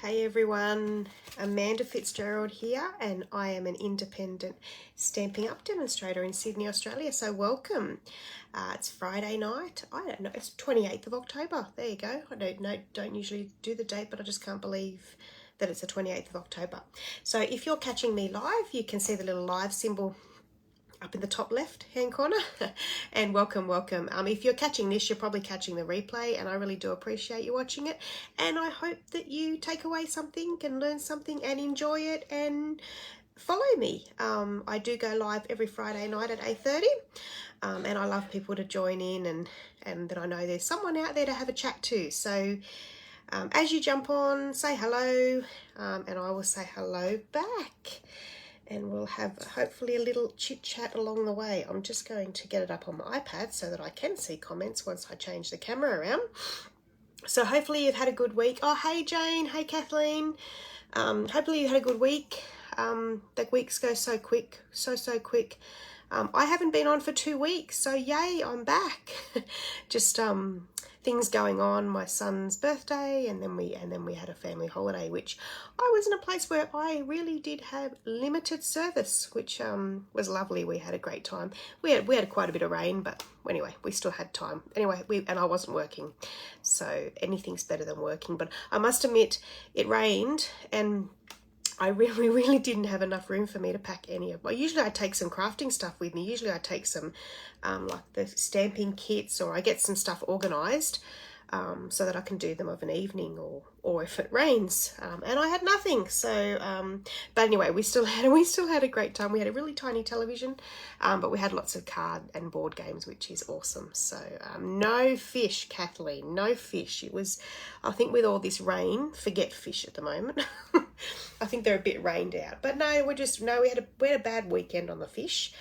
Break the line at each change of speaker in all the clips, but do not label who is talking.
Hey everyone, Amanda Fitzgerald here, and I am an independent Stampin' Up! Demonstrator in Sydney, Australia, so welcome. It's Friday night. I don't know, it's 28th of October. There you go. I don't usually do the date, but I just can't believe that it's the 28th of October. So if you're catching me live, you can see the little live symbol up in the top left hand corner. And welcome. If you're catching this, you're probably catching the replay, and I really do appreciate you watching it, and I hope that you take away something and learn something and enjoy it and follow me. I do go live every Friday night at 8:30, and I love people to join in, and that I know there's someone out there to have a chat to. So as you jump on, say hello, and I will say hello back. And we'll have hopefully a little chit chat along the way. I'm just going to get it up on my iPad so that I can see comments once I change the camera around. So hopefully you've had a good week. Oh, hey Jane, hey Kathleen. Hopefully you had a good week. The weeks go so quick, so quick. I haven't been on for 2 weeks, so yay, I'm back. Just things going on, my son's birthday, and then we had a family holiday, which I was in a place where I really did have limited service, which was lovely. We had a great time. We had quite a bit of rain, but anyway, we still had time. Anyway, and I wasn't working, so anything's better than working. But I must admit, it rained, and I really didn't have enough room for me to pack any of my. Usually I take some crafting stuff with me. Usually I take some like the stamping kits, or I get some stuff organized so that I can do them of an evening, or if it rains. And I had nothing. So but anyway, we still had a great time. We had a really tiny television, but we had lots of card and board games, which is awesome. So no fish, Kathleen, no fish. It was, I think with all this rain, forget fish at the moment. I think they're a bit rained out, but no, we had a bad weekend on the fish.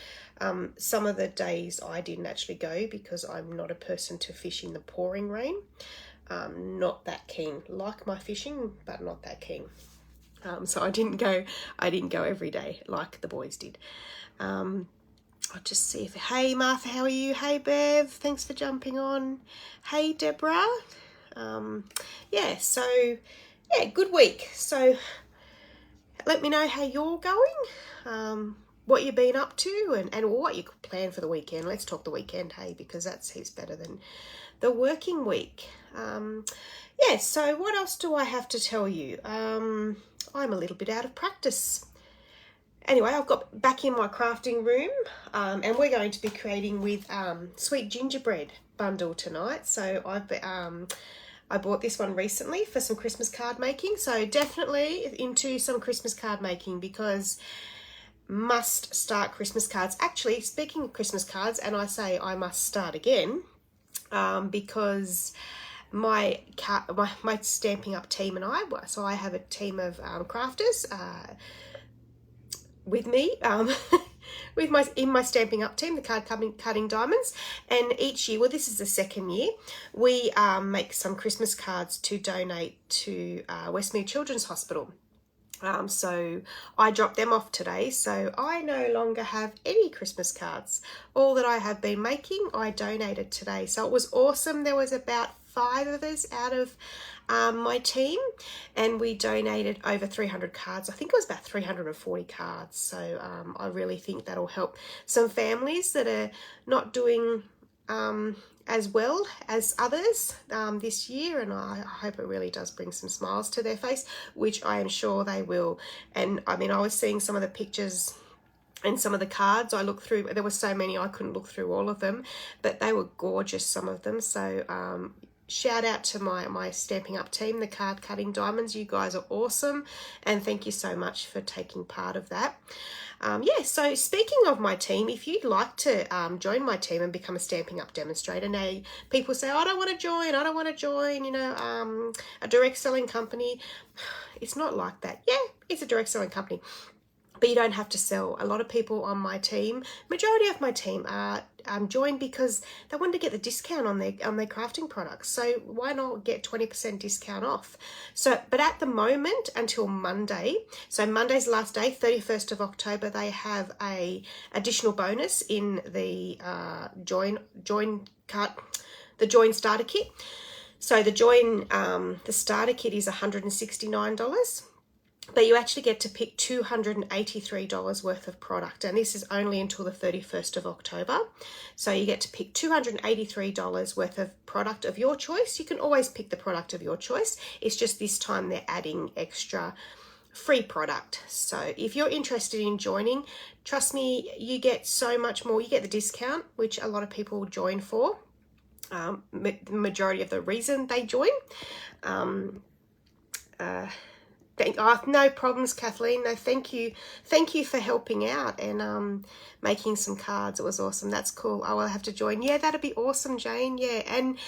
Some of the days I didn't actually go because I'm not a person to fish in the pouring rain. Not that keen. Like my fishing, but not that keen. So I didn't go every day like the boys did. I'll just see if, hey Martha, how are you? Hey Bev, thanks for jumping on. Hey Deborah. Good week. So let me know how you're going, what you've been up to, and what you could plan for the weekend. Let's talk the weekend, hey, because that's heaps better than the working week. So what else do I have to tell you? I'm a little bit out of practice. Anyway, I've got back in my crafting room, and we're going to be creating with Sweet Gingerbread Bundle tonight. So I bought this one recently for some Christmas card making, so definitely into some Christmas card making, because must start Christmas cards. Actually, speaking of Christmas cards, and I say I must start again, because my Stampin' Up! Team and I have a team of crafters with me, in my Stampin' Up! Team, the card cutting diamonds, and each year, well, this is the second year, we make some Christmas cards to donate to Westmead Children's Hospital. So I dropped them off today, so I no longer have any Christmas cards. All that I have been making, I donated today, so it was awesome. There was about 5 of us out of my team, and we donated over 300 cards. I think it was about 340 cards. So I really think that'll help some families that are not doing as well as others this year, and I hope it really does bring some smiles to their face, which I am sure they will. And I mean, I was seeing some of the pictures and some of the cards I looked through. There were so many I couldn't look through all of them, but they were gorgeous, some of them. So shout out to my Stampin' Up! Team, the card cutting diamonds. You guys are awesome, and thank you so much for taking part of that. So speaking of my team, if you'd like to join my team and become a Stampin' Up! Demonstrator, now people say, I don't want to join, a direct selling company. It's not like that. Yeah, it's a direct selling company, but you don't have to sell. A lot of people on my team, majority of my team, are joined because they wanted to get the discount on their crafting products. So why not get 20% discount off? So, but at the moment, until Monday, so Monday's the last day, 31st of October, they have a additional bonus in the join starter kit. So the join, the starter kit is $169, but you actually get to pick $283 worth of product, and this is only until the 31st of October. So you get to pick $283 worth of product of your choice. You can always pick the product of your choice. It's just this time they're adding extra free product. So if you're interested in joining, trust me, you get so much more. You get the discount, which a lot of people join for. The majority of the reason they join. No problems, Kathleen. No, thank you for helping out and making some cards. It was awesome. That's cool. I will have to join. Yeah, that'd be awesome, Jane. Yeah, and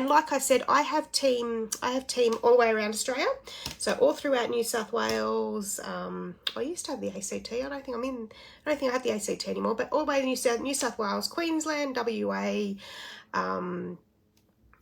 like I said, I have team all the way around Australia, so all throughout New South Wales. I used to have the ACT. I don't think I have the ACT anymore, but all the way to New South Wales, Queensland, WA,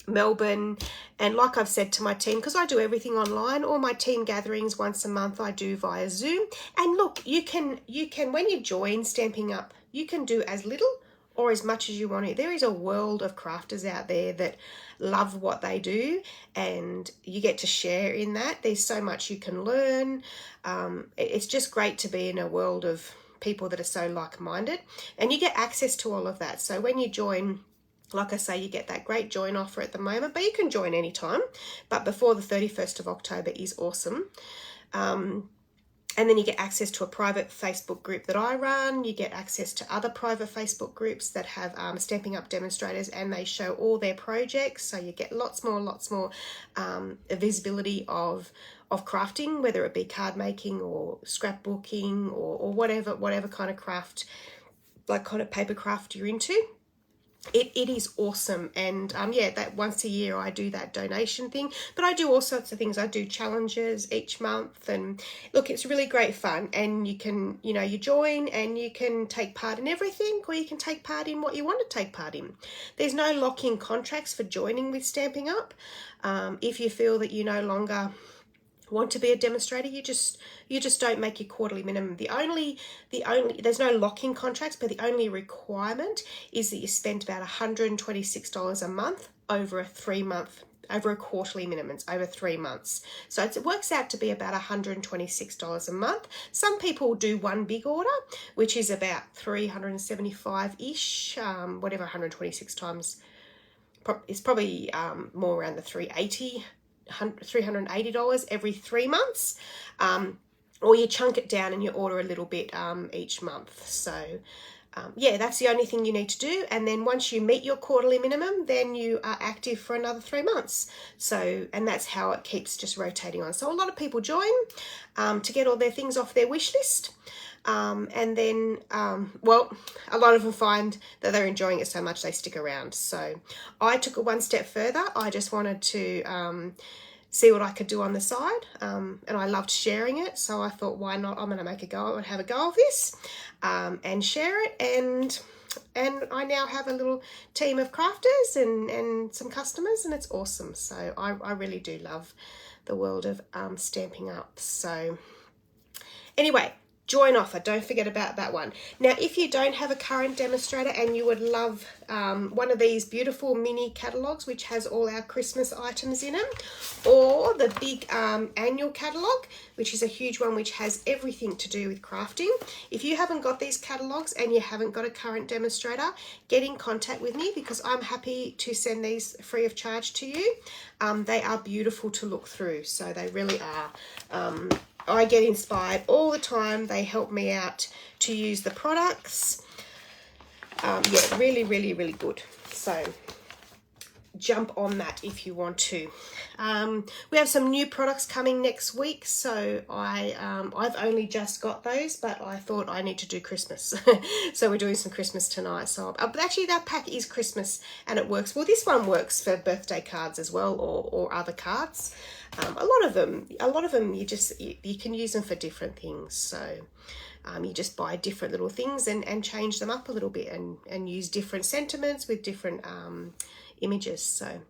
Melbourne. And like I've said to my team, because I do everything online, all my team gatherings once a month I do via Zoom. And look, you can when you join Stamping Up, you can do as little or as much as you want to. There is a world of crafters out there that love what they do, and you get to share in that. There's so much you can learn. It's just great to be in a world of people that are so like-minded, and you get access to all of that. So when you join, like I say, you get that great join offer at the moment, but you can join anytime. But before the 31st of October is awesome. And then you get access to a private Facebook group that I run. You get access to other private Facebook groups that have Stamping Up demonstrators, and they show all their projects. So you get lots more visibility of crafting, whether it be card making or scrapbooking or whatever kind of craft, like kind of paper craft you're into. It is awesome. And yeah, that once a year I do that donation thing, but I do all sorts of things. I do challenges each month, and look, it's really great fun. And you can, you join and you can take part in everything, or you can take part in what you want to take part in. There's no lock-in contracts for joining with Stamping Up. If you feel that you no longer want to be a demonstrator, you just don't make your quarterly minimum. The only there's no lock-in contracts, but the only requirement is that you spend about $126 a month over a quarterly minimum. It's over 3 months, so it works out to be about $126 a month. Some people do one big order, which is about 375-ish, whatever 126 times, it's probably more around the $380 every 3 months, or you chunk it down and you order a little bit each month. So yeah, that's the only thing you need to do. And then once you meet your quarterly minimum, then you are active for another 3 months. So, and that's how it keeps just rotating on. So a lot of people join to get all their things off their wish list. And then, well, a lot of them find that they're enjoying it so much they stick around. So I took it one step further. I just wanted to see what I could do on the side, and I loved sharing it. So I thought, why not? I'm going to have a go of this and share it. And I now have a little team of crafters and some customers, and it's awesome. So I really do love the world of Stamping Up. So anyway, join offer, don't forget about that one. Now, if you don't have a current demonstrator and you would love one of these beautiful mini catalogs which has all our Christmas items in it, or the big annual catalog, which is a huge one which has everything to do with crafting. If you haven't got these catalogs and you haven't got a current demonstrator, get in contact with me, because I'm happy to send these free of charge to you. They are beautiful to look through, so they really are. I get inspired all the time. They help me out to use the products. Yeah, really, really, really good. So jump on that if you want to. We have some new products coming next week, so I've only just got those, but I thought I need to do Christmas. So we're doing some Christmas tonight. So but actually that pack is Christmas, and it works. Well, this one works for birthday cards as well, or other cards. A lot of them you can use them for different things. So you just buy different little things and change them up a little bit, and use different sentiments with different images. So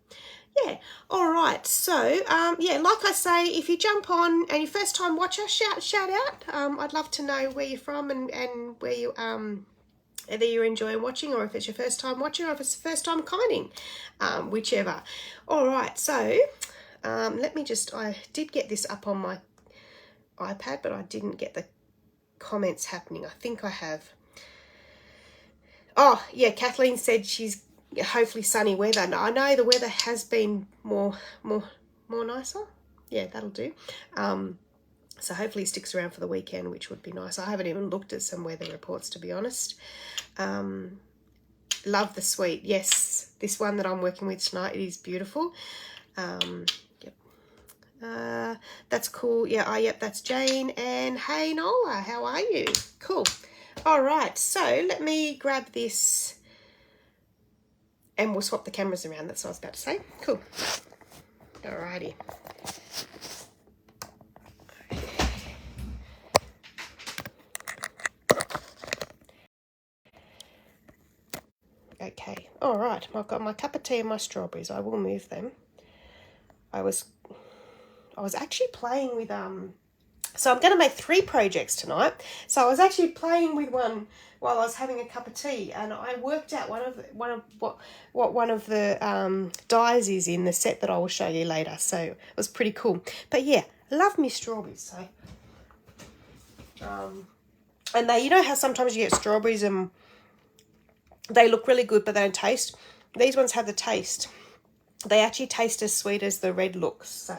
yeah, all right. So yeah, like I say, if you jump on and you're first time watcher, shout out. I'd love to know where you're from and where you either you're enjoying watching, or if it's your first time watching, or if it's the first time commenting, whichever. All right, so let me just, I did get this up on my iPad, but I didn't get the comments happening. I think I have. Oh yeah, Kathleen said she's hopefully sunny weather. No, I know the weather has been more nicer. Yeah, that'll do. So hopefully it sticks around for the weekend, which would be nice. I haven't even looked at some weather reports, to be honest. Love the sweet. Yes, this one that I'm working with tonight, it is beautiful. Yep. That's cool. Yeah, yep, that's Jane. And hey, Nola, how are you? Cool. All right, so let me grab this and we'll swap the cameras around. That's what I was about to say. Cool. All righty. Okay, all right, I've got my cup of tea and my strawberries. I will move them. I was actually playing with so I'm going to make 3 projects tonight. So I was actually playing with one while I was having a cup of tea, and I worked out what one of the dies is in the set that I will show you later. So it was pretty cool. But yeah, I love me strawberries. So and they, you know how sometimes you get strawberries and they look really good, but they don't taste. These ones have the taste. They actually taste as sweet as the red looks. So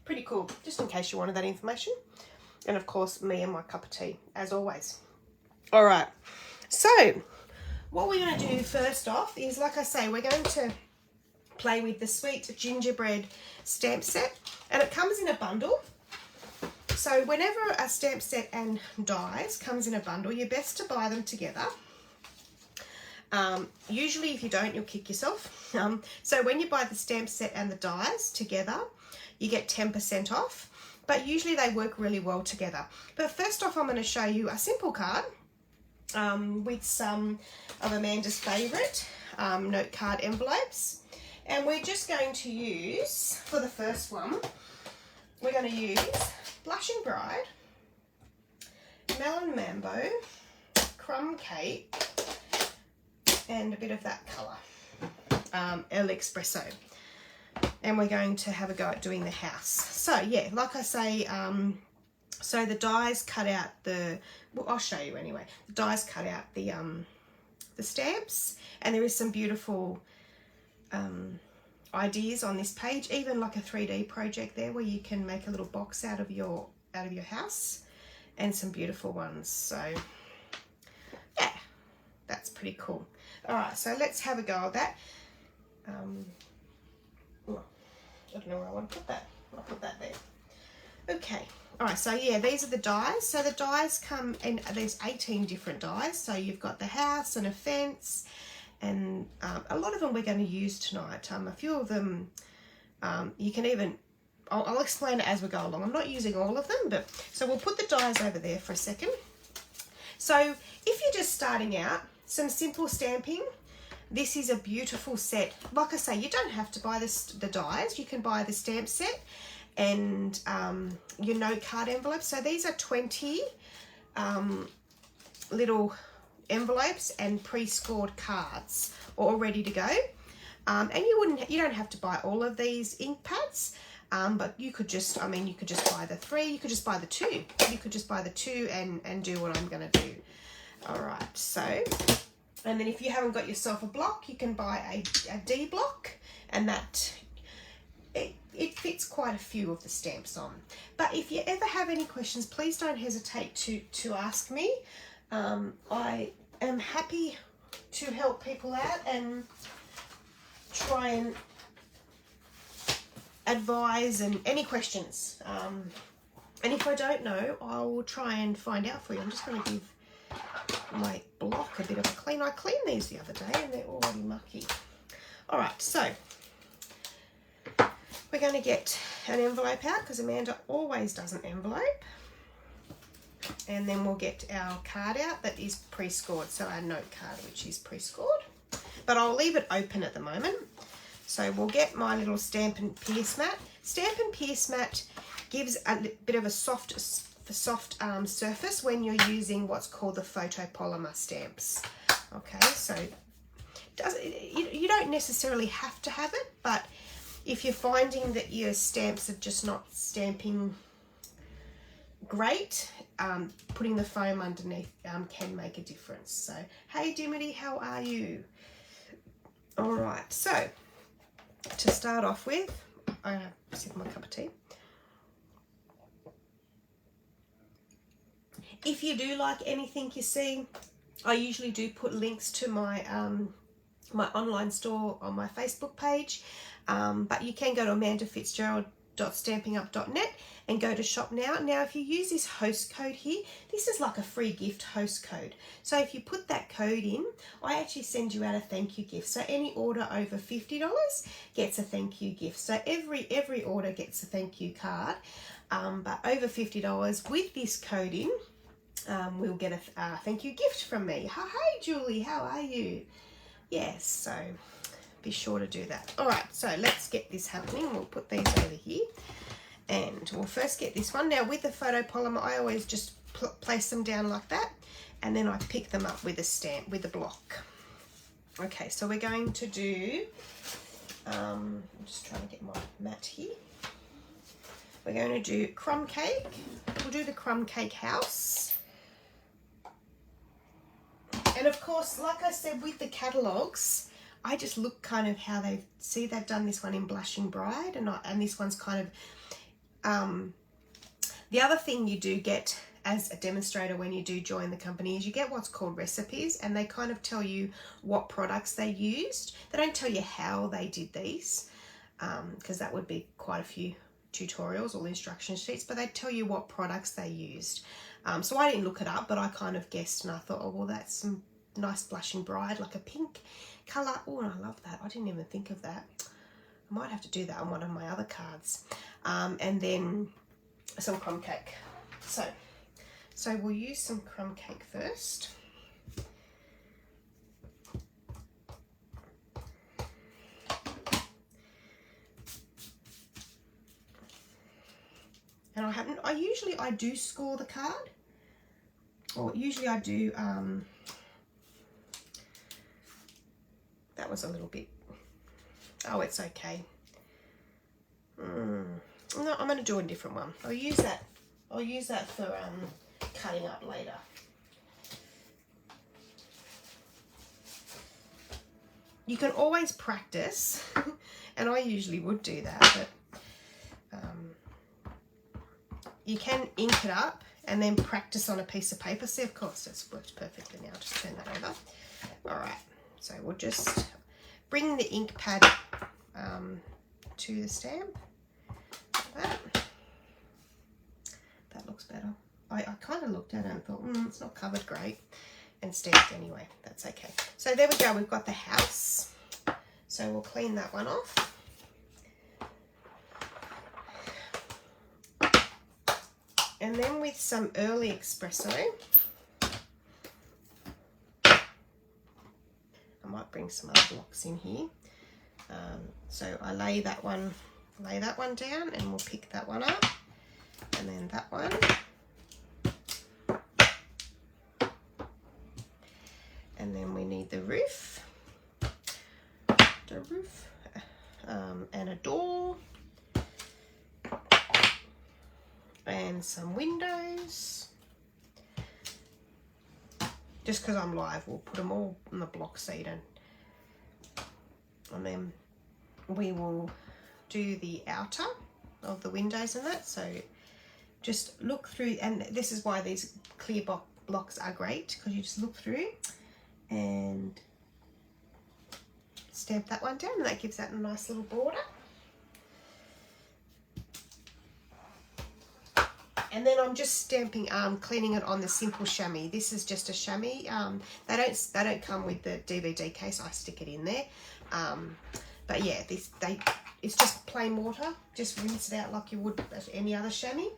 pretty cool, just in case you wanted that information. And of course, me and my cup of tea, as always. All right, so what we're going to do first off is, like I say, we're going to play with the Sweet Gingerbread stamp set. And it comes in a bundle. So whenever a stamp set and dies comes in a bundle, you're best to buy them together. Usually if you don't, you'll kick yourself. So when you buy the stamp set and the dies together, you get 10% off, but usually they work really well together. But first off, I'm going to show you a simple card with some of Amanda's favourite note card envelopes. And we're just going to use, for the first one, we're going to use Blushing Bride, Melon Mambo, Crumb Cake, and a bit of that colour, El Espresso. And we're going to have a go at doing the house. So yeah, like I say, so the dies cut out the, well, I'll show you anyway. The dies cut out the stamps, and there is some beautiful ideas on this page, even like a 3D project there where you can make a little box out of your house, and some beautiful ones. So yeah, that's pretty cool. All right, so let's have a go at that. I don't know where I want to put that. I'll put that there. Okay. All right, so yeah, these are the dies. So the dies come in, there's 18 different dies. So you've got the house and a fence, and a lot of them we're going to use tonight. A few of them, you can even, I'll explain it as we go along. I'm not using all of them, but so we'll put the dies over there for a second. So if you're just starting out, some simple stamping, this is a beautiful set. Like I say, you don't have to buy the dies. You can buy the stamp set and your note card envelopes. So these are 20 little envelopes and pre-scored cards all ready to go. And you don't have to buy all of these ink pads. But you could just, you could just buy the 3, you could just buy the 2. You could just buy the 2 and do what I'm going to do. All right, so, and then if you haven't got yourself a block, you can buy a D block, and that, it fits quite a few of the stamps on. But if you ever have any questions, please don't hesitate to ask me. I am happy to help people out and try and advise and any questions. And if I don't know, I will try and find out for you. I'm just going to give my block a bit of a clean. I cleaned these the other day and they're already mucky. All right, so we're going to get an envelope out because Amanda always does an envelope. And then we'll get our card out that is pre-scored, so our note card which is pre-scored. But I'll leave it open at the moment. So we'll get my little Stamp and Pierce mat. Stamp and Pierce mat gives a bit of a soft surface when you're using what's called the photopolymer stamps. Okay, so you don't necessarily have to have it, but if you're finding that your stamps are just not stamping great, putting the foam underneath can make a difference. So, hey Dimity, how are you? All right, so to start off with, I sip my cup of tea. If you do like anything you see, I usually do put links to my my online store on my Facebook page, but you can go to amandafitzgerald.stampingup.net and go to shop now. Now, if you use this host code here, this is like a free gift host code. So if you put that code in, I actually send you out a thank you gift. So any order over $50 gets a thank you gift. So every order gets a thank you card, but over $50 with this code in, we'll get a thank you gift from me. Hey Julie, how are you? Yes, so be sure to do that. All right, so let's get this happening. We'll put these over here, and we'll first get this one. Now, with the photopolymer, I always just place them down like that, and then I pick them up with a stamp, with a block. Okay, so we're going to do, I'm just trying to get my mat here. We're going to do crumb cake. We'll do the crumb cake house. And of course, like I said, with the catalogues, I just look kind of how they've done this one in Blushing Bride, and this one's kind of, the other thing you do get as a demonstrator when you do join the company is you get what's called recipes, and they kind of tell you what products they used. They don't tell you how they did these, because that would be quite a few tutorials or instruction sheets, but they tell you what products they used. So I didn't look it up, but I kind of guessed, and I thought, oh, well, that's some nice Blushing Bride, like a pink colour. Oh, I love that. I didn't even think of that. I might have to do that on one of my other cards. And then some crumb cake. So we'll use some crumb cake first. And I do score the card, or usually I do, that was a little bit, oh, it's okay. No, I'm going to do a different one. I'll use that for cutting up later. You can always practice, and I usually would do that, but you can ink it up and then practice on a piece of paper. See, of course, it's worked perfectly now. Just turn that over. All right, so we'll just bring the ink pad to the stamp. Like that. That looks better. I kind of looked at it and thought, it's not covered great, and stamped anyway. That's okay. So there we go. We've got the house. So we'll clean that one off. And then with some early espresso, I might bring some other blocks in here. So I lay that one down, and we'll pick that one up, and then that one, and then we need the roof, and a door. And some windows. Just because I'm live, we'll put them all on the block so you don't. And then we will do the outer of the windows and that. So just look through, and this is why these clear blocks are great, because you just look through and stamp that one down, and that gives that a nice little border. And then I'm just stamping, cleaning it on the simple chamois. This is just a chamois. They don't come with the DVD case. I stick it in there. But yeah, it's just plain water. Just rinse it out like you would any other chamois.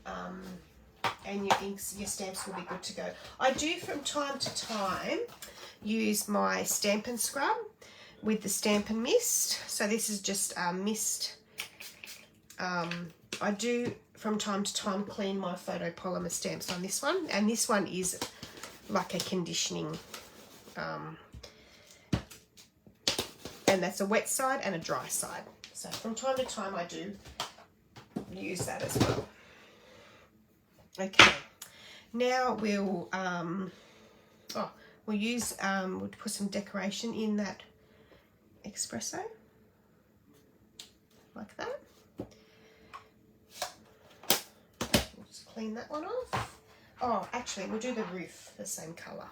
And your stamps will be good to go. I do from time to time use my Stampin' Scrub with the Stampin' Mist. So this is just mist. I do from time to time clean my photopolymer stamps on this one, and this one is like a conditioning And that's a wet side and a dry side. So from time to time I do use that as well. Okay, now we'll we'll put some decoration in that espresso, like that. We'll just clean that one off. Oh, actually, we'll do the roof the same colour.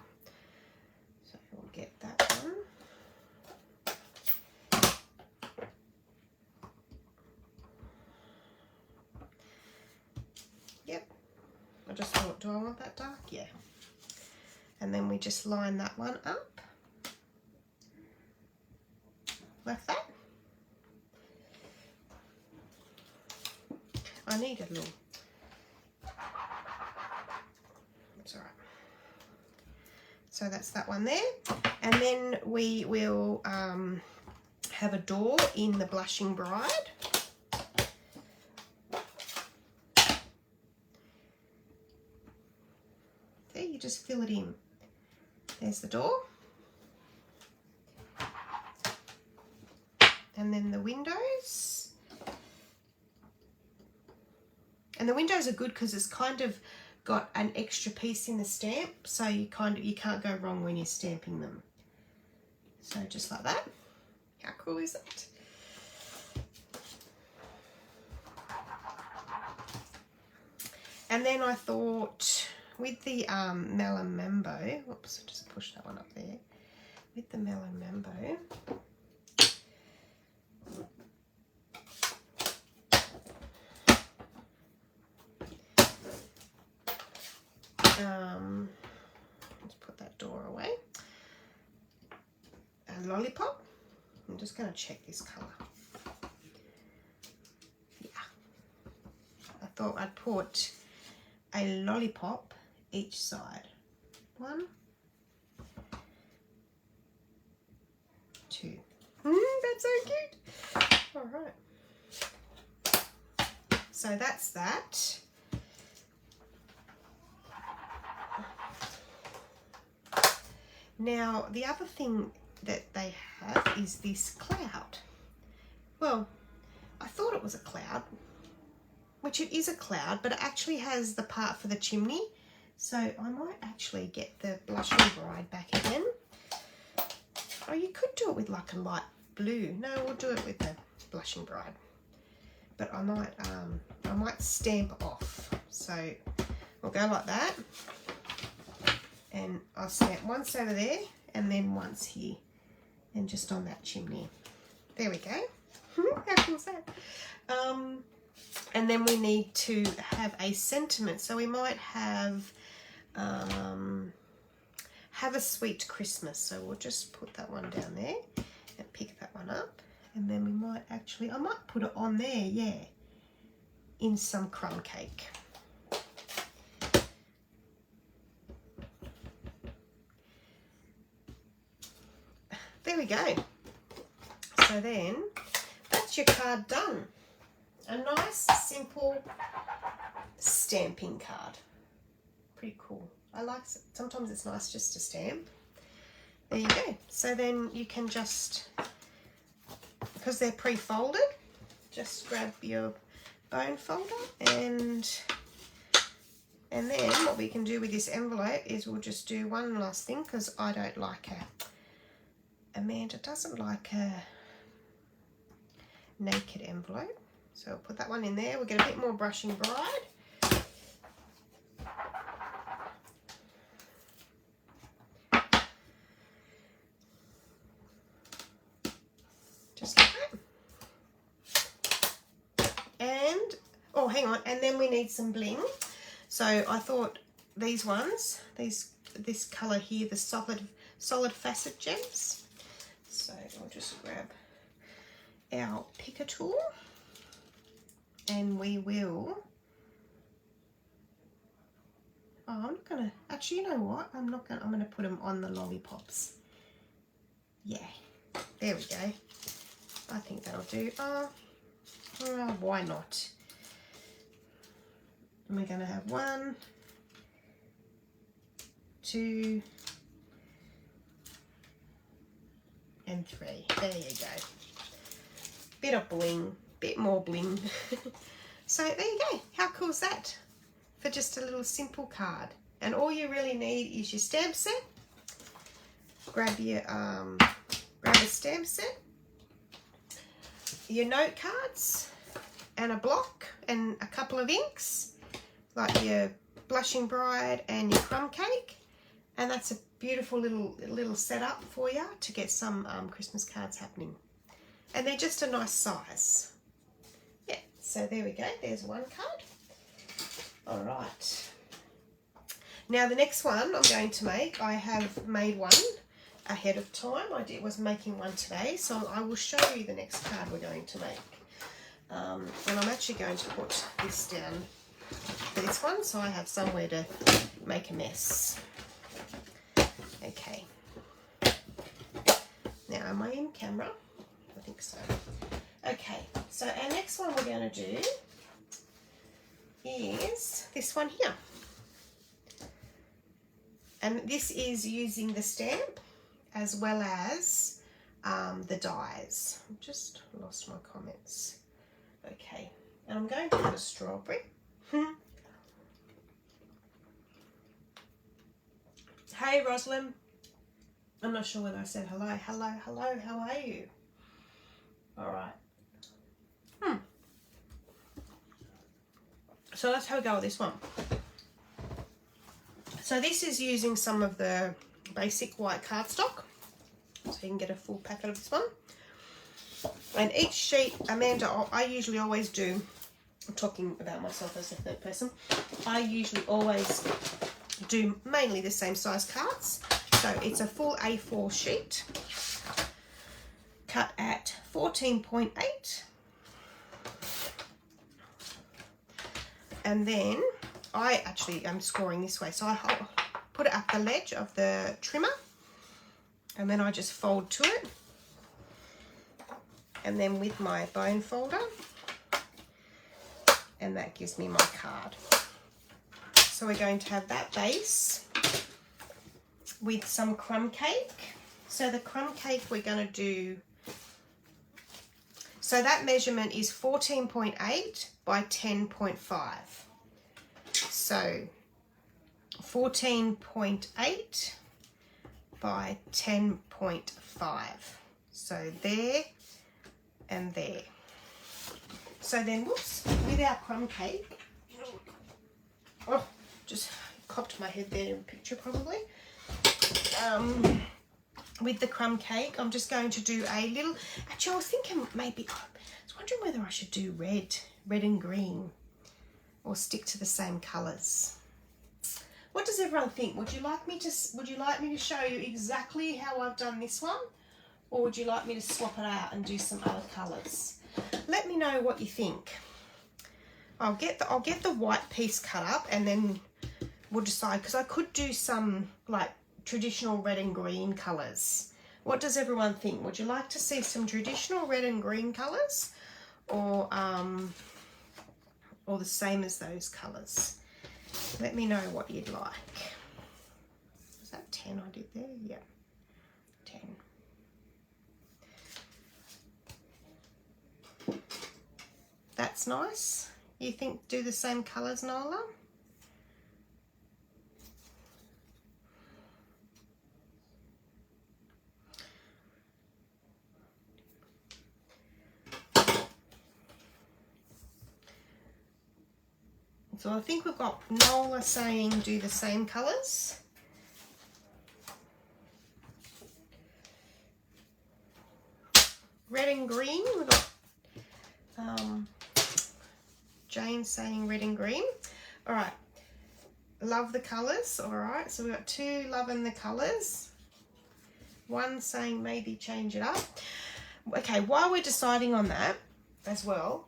So we'll get that one. Yep. I just thought, do I want that dark? Yeah. And then we just line that one up like that. I need a little. It's all right. So that's that one there. And then we will have a door in the Blushing Bride. There, you just fill it in. There's the door. And then the windows. And the windows are good because it's kind of got an extra piece in the stamp, so you can't go wrong when you're stamping them. So just like that. How cool is that? And then I thought with the Melon Mambo, whoops, I just pushed that one up there. With the Melon Mambo, let's put that door away. A lollipop. I'm just going to check this colour. Yeah. I thought I'd put a lollipop each side. 1, 2. That's so cute. All right. So that's that. Now, the other thing that they have is this cloud. Well, I thought it was a cloud, which it is a cloud, but it actually has the part for the chimney. So I might actually get the Blushing Bride back again. Oh, you could do it with like a light blue. No, we'll do it with the Blushing Bride. But I might stamp off. So we'll go like that. And I'll stamp once over there and then once here and just on that chimney. There we go. How cool is that? And then we need to have a sentiment. So we might have a sweet Christmas. So we'll just put that one down there and pick that one up. And then we might actually, I might put it on there, yeah, in some crumb cake. There we go. So then that's your card done. A nice, simple stamping card. Pretty cool. I like it. Sometimes it's nice just to stamp. There you go. So then you can just, because they're pre-folded, just grab your bone folder and then what we can do with this envelope is we'll just do one last thing, because I don't like Amanda doesn't like a naked envelope. So we'll put that one in there. We'll get a bit more Blushing Bride. Just like that. And, oh, hang on. And then we need some bling. So I thought these ones, this colour here, the solid facet gems. So I'll just grab our picker tool and we will, I'm not gonna, actually, you know what, I'm gonna put them on the lollipops. Yeah, there we go. I think that'll do. Why not? And we're gonna have 1, 2, and 3. There you go. Bit of bling, bit more bling. So there you go. How cool is that? For just a little simple card. And all you really need is your stamp set. Grab a stamp set, your note cards, and a block and a couple of inks, like your Blushing Bride and your crumb cake. And that's a beautiful little setup for you to get some Christmas cards happening. And they're just a nice size. Yeah, so there we go. There's one card. All right. Now the next one I'm going to make, I have made one ahead of time. Was making one today, so I will show you the next card we're going to make. And I'm actually going to put this down for this one, so I have somewhere to make a mess. Okay. Now, am I in camera? I think so. Okay, so our next one we're going to do is this one here. And this is using the stamp as well as the dies. I've just lost my comments. Okay, and I'm going to have a strawberry. Hey, Rosalind. I'm not sure whether I said hello. Hello, hello, how are you? All right. So let's have a go at this one. So this is using some of the basic white cardstock. So you can get a full packet of this one. And each sheet, Amanda, I usually always do, I'm talking about myself as a third person, I usually always do mainly the same size cards. So it's a full A4 sheet, cut at 14.8. And then I actually am scoring this way. So I put it up the ledge of the trimmer, and then I just fold to it. And then with my bone folder, and that gives me my card. So we're going to have that base with some crumb cake. So the crumb cake we're going to do, so that measurement is 14.8 by 10.5. So 14.8 by 10.5. So there and there. So then, whoops, with our crumb cake, oh, just copped my head there in a picture probably. With the crumb cake, I'm just going to do a little, actually I was thinking maybe, I was wondering whether I should do red and green, or stick to the same colours. What does everyone think? Would you like me to show you exactly how I've done this one? Or would you like me to swap it out and do some other colours? Let me know what you think. I'll get the white piece cut up, and then we'll decide, because I could do some like traditional red and green colours. What does everyone think? Would you like to see some traditional red and green colours, or the same as those colours? Let me know what you'd like. Was that 10 I did there? Yeah, 10. That's nice. You think do the same colours, Nola? So I think we've got Nola saying do the same colours. Red and green, we've got Jane saying red and green. All right, love the colours. All right, so we've got 2 loving the colours. 1 saying maybe change it up. Okay, while we're deciding on that as well,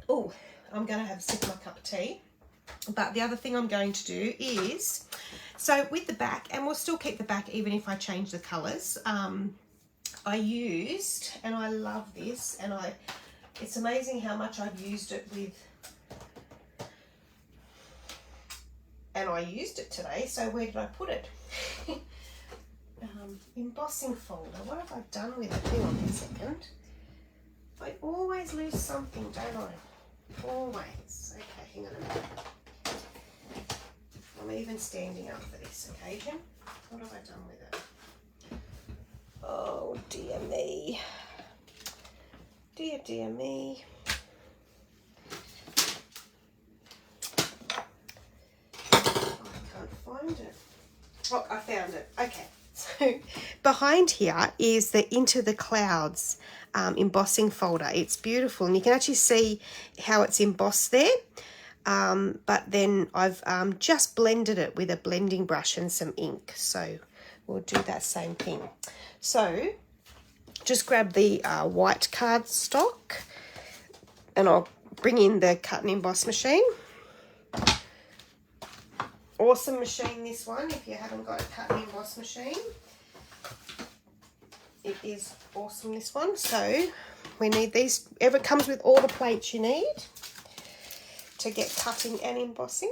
oh, I'm going to have a sip of my cup of tea. But the other thing I'm going to do is, so with the back, and we'll still keep the back even if I change the colours, I used, and I love this, and it's amazing how much I've used it with and I used it today, so where did I put it? Embossing folder. What have I done with it? Hang on a second. I always lose something, don't I? Always. Okay, hang on a minute. I'm even standing up for this occasion. What have I done with it? Oh, dear me. Dear, dear me. I can't find it. Oh, I found it. Okay. So behind here is the Into the Clouds embossing folder. It's beautiful, and you can actually see how it's embossed there. But then I've just blended it with a blending brush and some ink. So we'll do that same thing. So just grab the white cardstock, and I'll bring in the cut and emboss machine. Awesome machine, this one, if you haven't got a cut and emboss machine. It is awesome, this one. So we need these. It comes with all the plates you need to get cutting and embossing.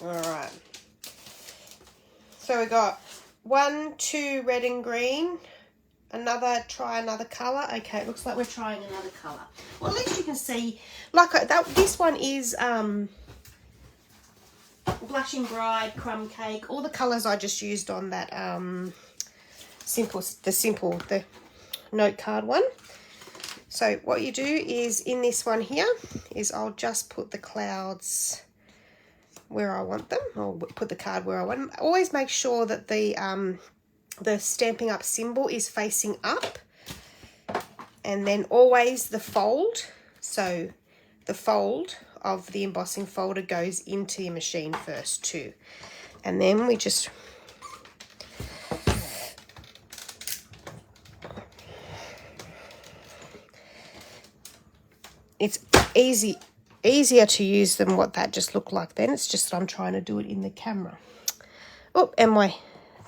All right. So we got 1, 2 red and green. Try another colour. Okay, it looks like we're trying another colour. Well, at least you can see, like that. This one is Blushing Bride, Crumb Cake, all the colours I just used on that the note card one. So what you do is, in this one here, is I'll just put the clouds where I want them, or put the card where I want them. Always make sure that the Stampin' Up symbol is facing up, and then always the fold. So the fold of the embossing folder goes into your machine first too, and then we just it's easier to use than what that just looked like then. It's just that I'm trying to do it in the camera. Oh, and my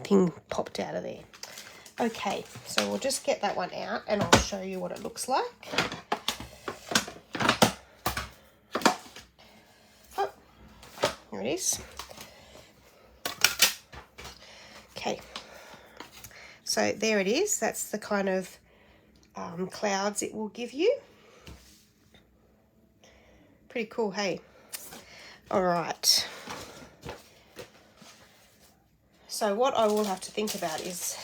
thing popped out of there. Okay, so we'll just get that one out and I'll show you what it looks like. Oh, here it is. Okay, so there it is. That's the kind of clouds it will give you. Pretty cool, hey? All right. So what I will have to think about is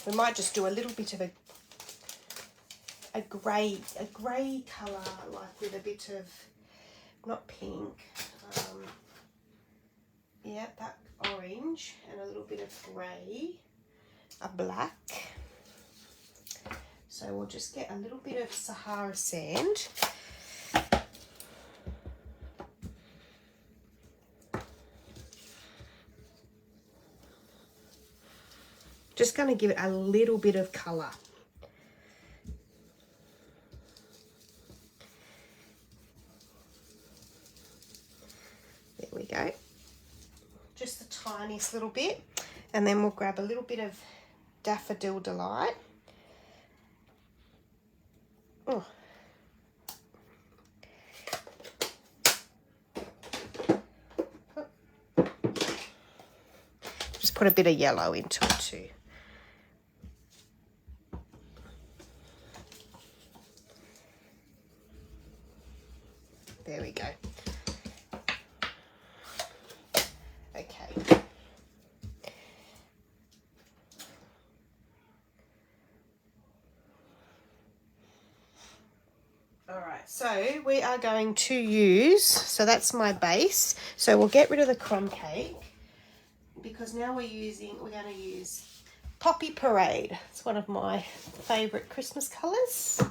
we might just do a little bit of a grey colour, like with a bit of, not pink, yeah, that orange, and a little bit of grey, a black. So we'll just get a little bit of Sahara sand. Just going to give it a little bit of colour. There we go. Just the tiniest little bit. And then we'll grab a little bit of Daffodil Delight. Oh. Just put a bit of yellow into it too. There we go. Okay. All right, so we are going to use, so that's my base. So we'll get rid of the crumb cake because now we're going to use Poppy Parade. It's one of my favourite Christmas colours.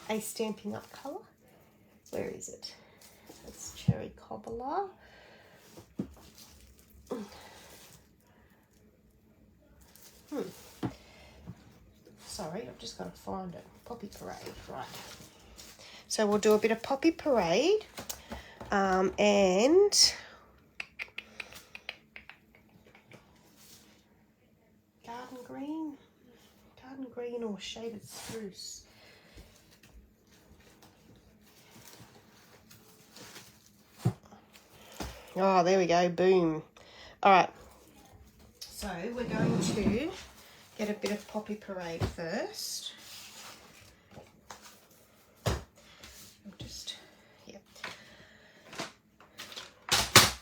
A Stampin' Up colour. Where is it? It's Cherry Cobbler. Sorry, I've just got to find it. Poppy Parade, right. So we'll do a bit of Poppy Parade and Garden Green or Shaded Spruce. Oh, there we go. Boom. All right. So we're going to get a bit of Poppy Parade first.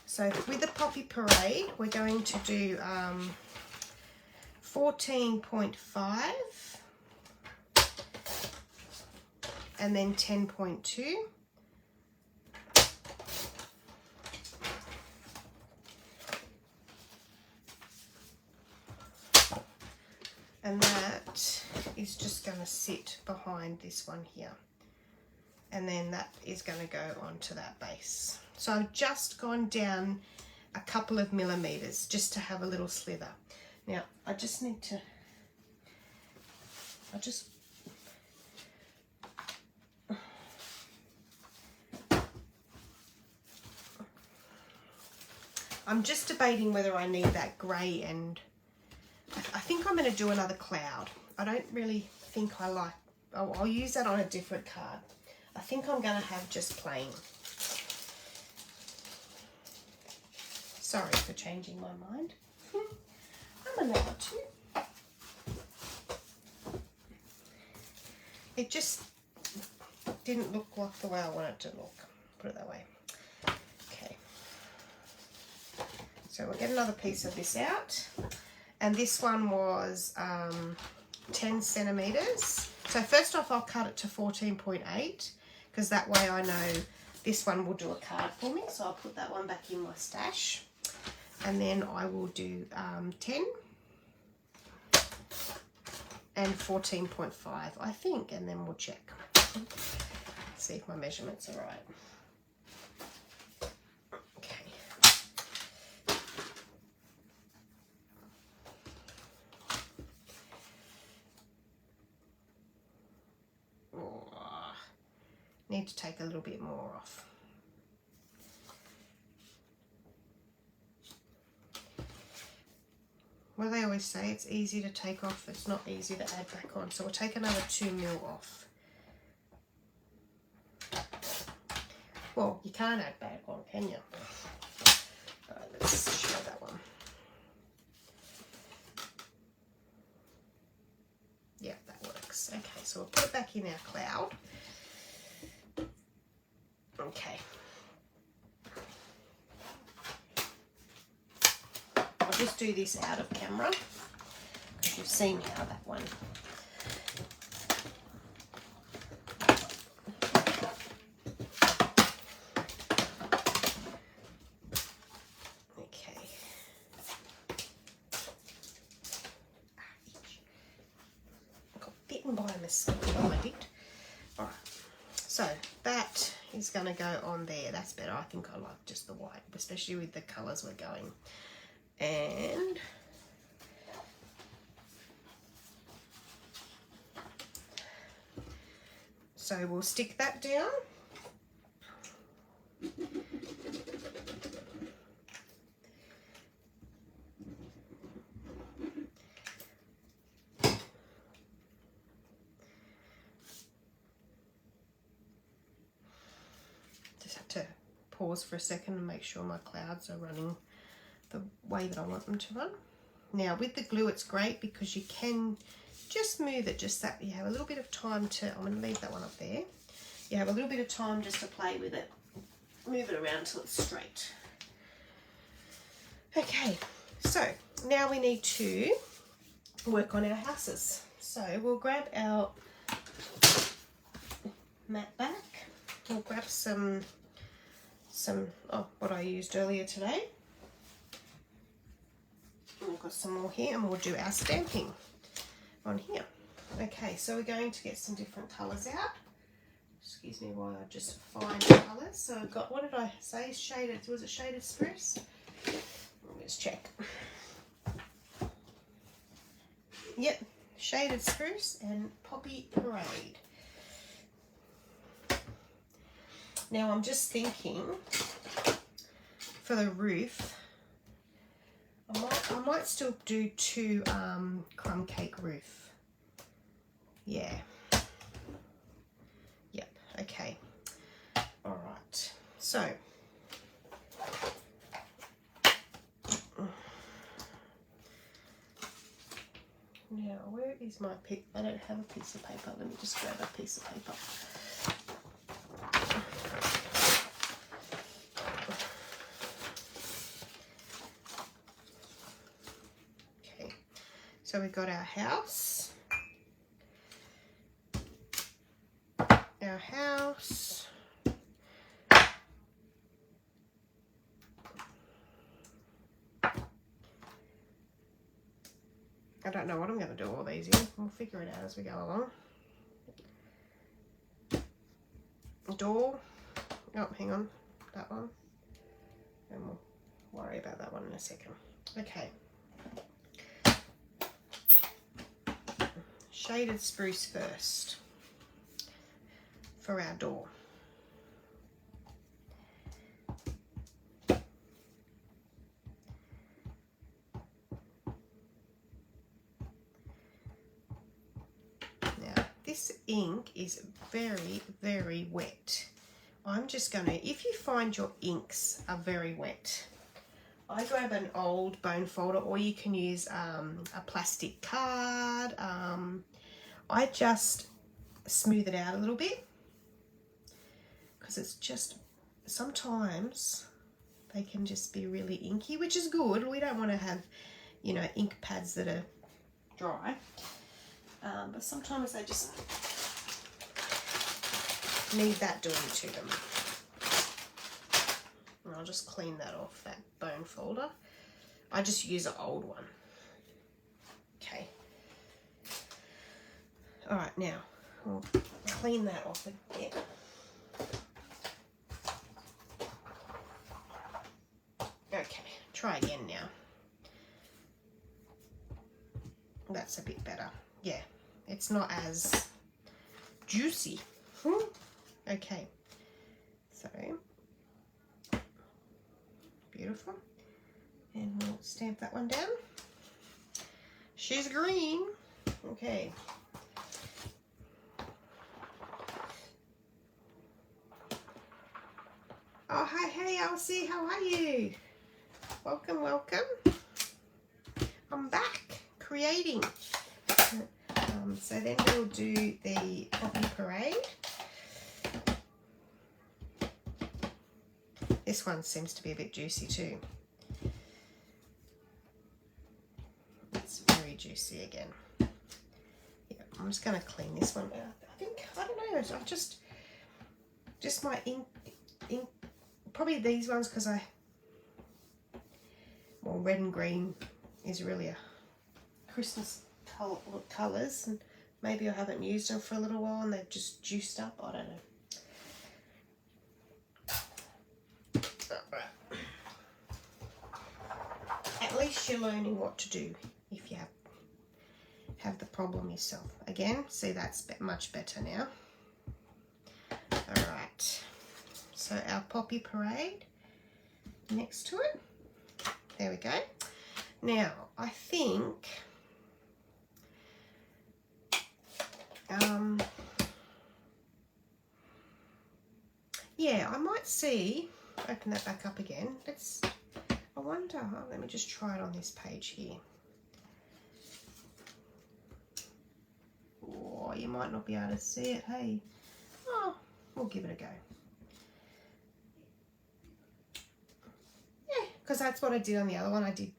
So with the Poppy Parade, we're going to do 14.5 and then 10.2. And that is just going to sit behind this one here. And then that is going to go onto that base. So I've just gone down a couple of millimeters just to have a little slither. Now I just need to, I'm just debating whether I need that grey, and I think I'm going to do another cloud. I don't really think I like, I'll use that on a different card. I think I'm going to have just plain. Sorry for changing my mind. I'm allowed to. It just didn't look like the way I wanted it to look. Put it that way. Okay. So we'll get another piece of this out. And this one was 10 centimeters. So first off, I'll cut it to 14.8 because that way I know this one will do a card for me. So I'll put that one back in my stash. And then I will do 10 and 14.5, I think, and then we'll check. See if my measurements are right. Okay. Oh, need to take a little bit more off. Well, they always say it's easy to take off, it's not easy to add back on. So we'll take another 2 mil off. Well, you can't add back on, can you? All right, let's show that one. Yeah, that works. Okay, so we'll put it back in our cloud. Okay. I'll just do this out of camera because you've seen how that one. Okay. I got bitten by a mosquito, I did. All right. So that is going to go on there. That's better. I think I like just the white, especially with the colours we're going. And so we'll stick that down. Just have to pause for a second and make sure my clouds are running the way that I want them to run. Now with the glue it's great because you can just move it just that you have a little bit of time to, I'm going to leave that one up there. You have a little bit of time just to play with it. Move it around till it's straight. Okay, so now we need to work on our houses. So we'll grab our mat back. We'll grab some what I used earlier today. We've got some more here and we'll do our stamping on here. Okay, so we're going to get some different colours out. Excuse me while I just find the colours. So I've got, what did I say, shaded, was it shaded spruce? Let's check. Yep, shaded spruce and Poppy Parade. Now I'm just thinking for the roof, I might still do 2 crumb cake roof. Yeah. Yep, okay. All right. So Now, where is my piece? I don't have a piece of paper. Let me just grab a piece of paper. Okay, so we've got our house. Our house. I don't know what I'm going to do all these in. We'll figure it out as we go along. Door. Oh, hang on. That one. And we'll worry about that one in a second. Okay. Shaded spruce first for our door. This ink is very, very wet. I'm just going to, if you find your inks are very wet, I grab an old bone folder, or you can use a plastic card. I just smooth it out a little bit because it's just, sometimes they can just be really inky, which is good. We don't want to have, you know, ink pads that are dry. But sometimes they just need that doing to them. And I'll just clean that off, that bone folder. I just use an old one. Okay. All right, now I'll clean that off again. Okay, try again now. That's a bit better. Yeah, it's not as juicy. Okay, so beautiful. And we'll stamp that one down. She's green. Okay. Oh, hey, Elsie, how are you? Welcome, welcome. I'm back creating. So then we'll do the Poppy Parade. This one seems to be a bit juicy too. It's very juicy again. Yeah, I'm just going to clean this one out. I don't know, I just my ink, probably these ones, because well, red and green is really a Christmas colours, and maybe I haven't used them for a little while and they've just juiced up. I don't know. Right. At least you're learning what to do if you have the problem yourself. Again, see, that's much better now. All right, so our Poppy Parade next to it. There we go. Now I think yeah, I might see, open that back up again. I wonder, let me just try it on this page here. Oh, you might not be able to see it, hey. Oh, we'll give it a go. Yeah, because that's what I did on the other one. I did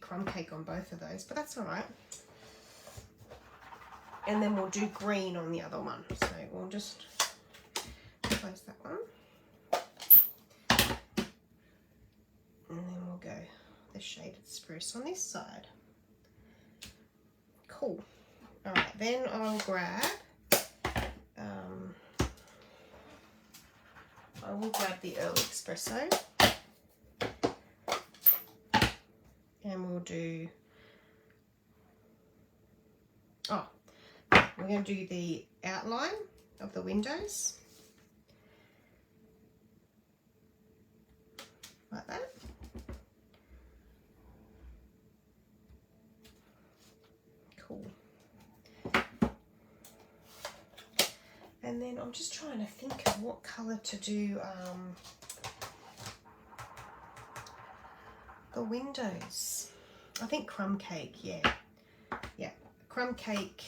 crumb cake on both of those, but that's all right. And then we'll do green on the other one. So we'll just close that one. And then we'll go the shaded spruce on this side. Cool. All right, then I'll grab, the Early Espresso. And we'll do, we're going to do the outline of the windows, like that. Cool. And then I'm just trying to think of what colour to do the windows. I think crumb cake, yeah. Yeah, crumb cake.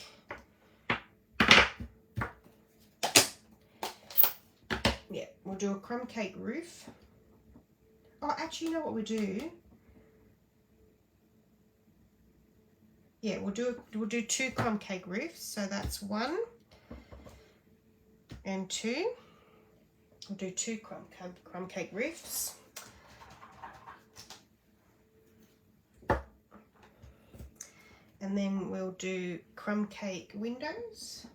Yeah, we'll do a crumb cake roof. Oh, actually, you know what we'll do? Yeah, we'll do 2 crumb cake roofs. So that's 1 and 2. We'll do 2 crumb cake roofs. And then we'll do crumb cake windows.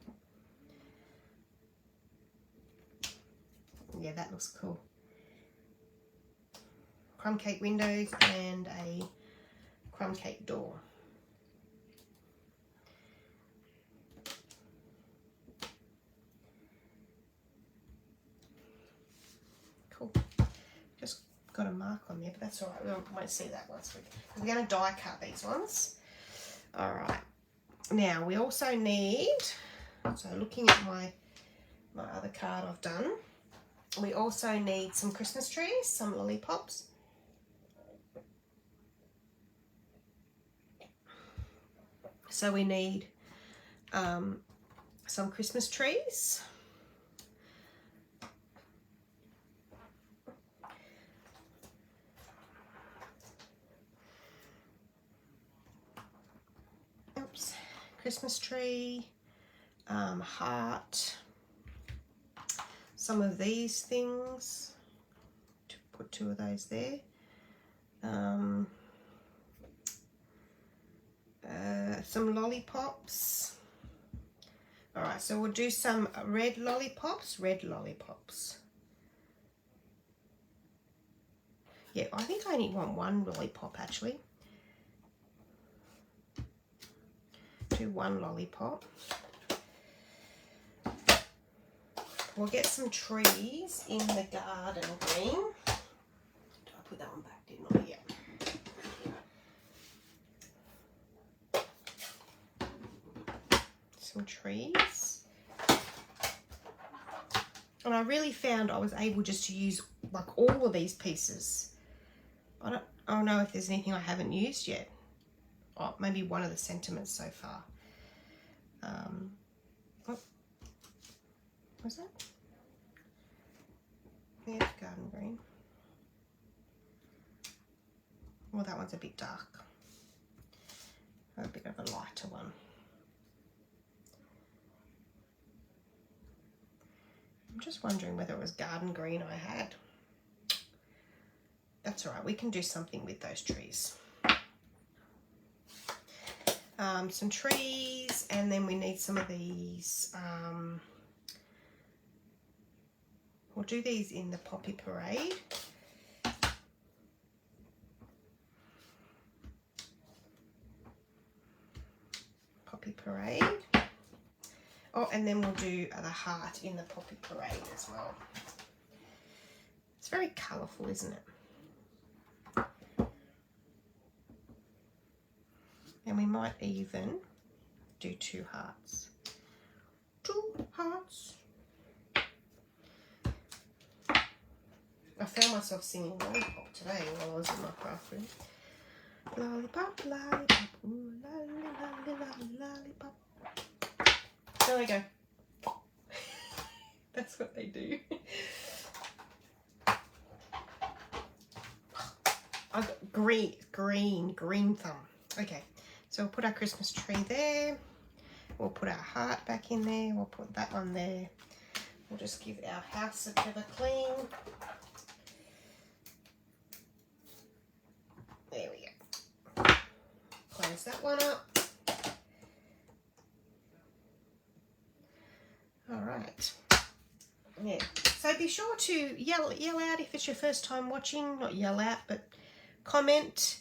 Yeah, that looks cool. Crumb cake windows and a crumb cake door. Cool. Just got a mark on there, but that's all right. We won't see that once we're going to die cut these ones. All right. Now we also need, so looking at my other card I've done, we also need some Christmas trees, some lollipops. So we need some Christmas trees. Oops, Christmas tree, heart, some of these things, to put 2 of those there. Some lollipops. All right, so we'll do some red lollipops. Yeah, I think I only want 1 lollipop actually. Do 1 lollipop. We'll get some trees in the garden green. Did I put that one back? Didn't I? Yeah. Some trees. And I really found I was able just to use like all of these pieces. I don't know if there's anything I haven't used yet. Oh, maybe one of the sentiments so far. What was that? There's garden green. Well, that one's a bit dark. A bit of a lighter one. I'm just wondering whether it was garden green I had. That's all right. We can do something with those trees. Some trees, and then we need some of these. We'll do these in the Poppy Parade. Poppy Parade. Oh, and then we'll do the heart in the Poppy Parade as well. It's very colourful, isn't it? And we might even do 2 hearts. 2 hearts. I found myself singing Lollipop today while I was in my craft room. Lollipop, lollipop, ooh, lolly, lolly, lollipop. There we go. That's what they do. I've got green thumb. Okay. So we'll put our Christmas tree there. We'll put our heart back in there. We'll put that one there. We'll just give our house a bit of a clean. There we go. Close that one up. All right. Yeah. So be sure to yell out if it's your first time watching. Not yell out, but comment.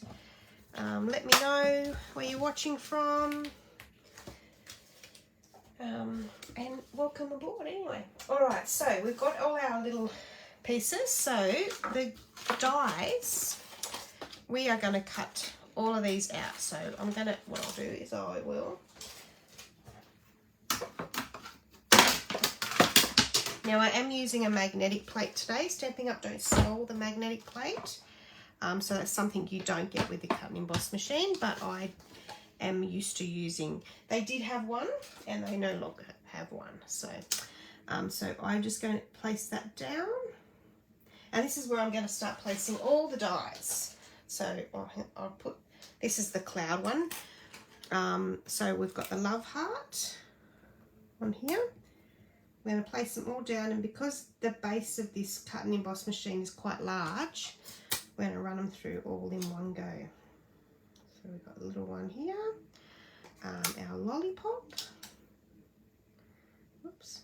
Let me know where you're watching from. And welcome aboard anyway. Alright, so we've got all our little pieces. So the dies, we are going to cut all of these out. So what I'll do is I will. Now I am using a magnetic plate today. Stampin' Up! Don't sell the magnetic plate. So that's something you don't get with the cut and emboss machine, but I am used to using. They did have one and they no longer have one. So, so I'm just going to place that down. And this is where I'm going to start placing all the dies. So I'll put, this is the cloud one. So we've got the love heart on here. We're going to place them all down, and because the base of this cut and emboss machine is quite large, we're going to run them through all in one go. So we've got a little one here, our lollipop. Oops.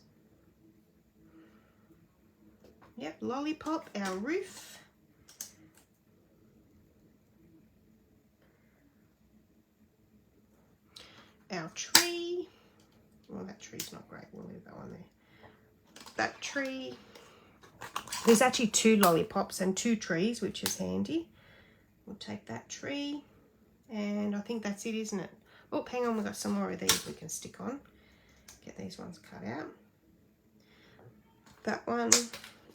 Yep, lollipop, our roof. Our tree. Well, that tree's not great. We'll leave that one there. That tree. There's actually 2 lollipops and 2 trees, which is handy. We'll take that tree, and I think that's it, isn't it? Oh, hang on, we've got some more of these we can stick on. Get these ones cut out. That one.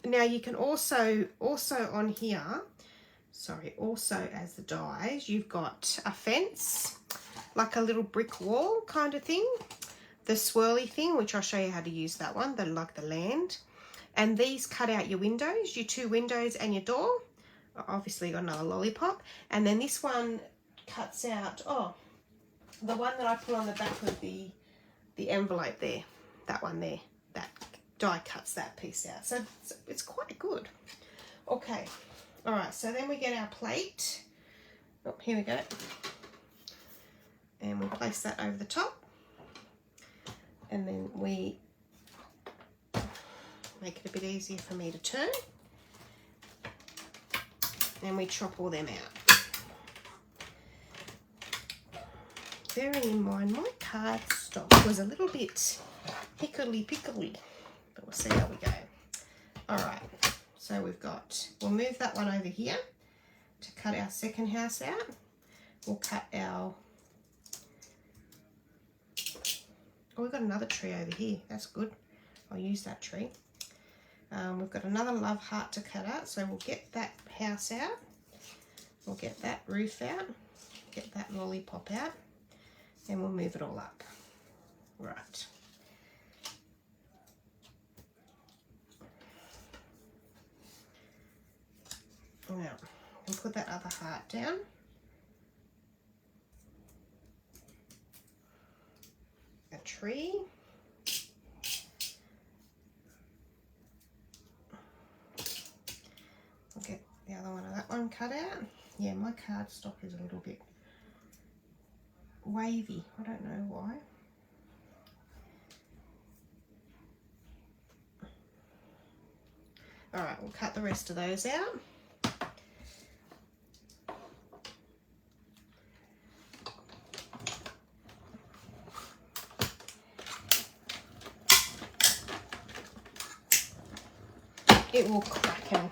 Now you can also on here, sorry, also as the dies, you've got a fence, like a little brick wall kind of thing. The swirly thing, which I'll show you how to use that one, like the land. And these cut out your windows, your 2 windows and your door. Obviously got another lollipop. And then this one cuts out, oh, the one that I put on the back of the envelope there, that one there, that die cuts that piece out. So it's quite good. Okay, all right, so then we get our plate. Oh, here we go. And we place that over the top. And then we make it a bit easier for me to turn. And we chop all them out. Bearing in mind, my cardstock was a little bit hickory-pickory, but we'll see how we go. All right, so we'll move that one over here to cut our second house out. We'll cut our, oh, we've got another tree over here. That's good. I'll use that tree. We've got another love heart to cut out, so we'll get that house out. We'll get that roof out. Get that lollipop out. And we'll move it all up. Right. Now, we'll put that other heart down. A tree. We'll get the other one of that one cut out. Yeah, my cardstock is a little bit wavy. I don't know why. All right, we'll cut the rest of those out. It will crack and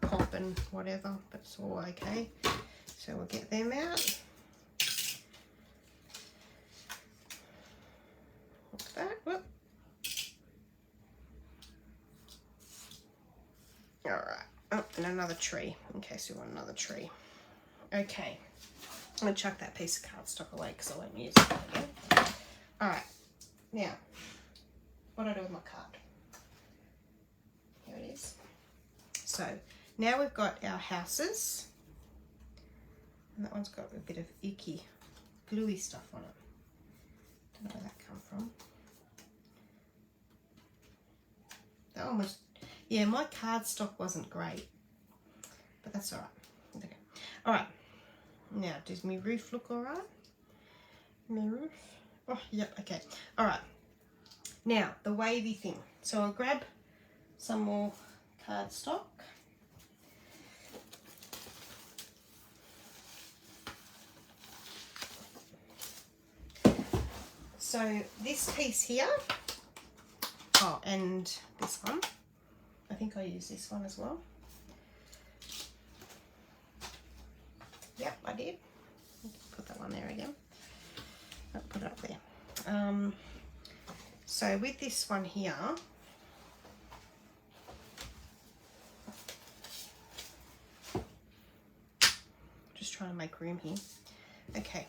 pop and whatever, but it's all okay. So we'll get them out. Like that. Whoop. All right. Oh, and another tree, in case we want another tree. Okay. I'm going to chuck that piece of cardstock away because I won't use it again. All right. Now, what do I do with my card? Here it is. So now we've got our houses, and that one's got a bit of icky, gluey stuff on it. Don't know where that come from. That one was, yeah, my cardstock wasn't great, but that's all right. Okay. All right. Now, does my roof look all right? My roof? Oh, yep. Okay. All right. Now the wavy thing. So I'll grab some more cardstock. So this piece here, oh, and this one, I think I use this one as well. Yep, I did. Put that one there again. I'll put it up there. So with this one here, just trying to make room here. Okay.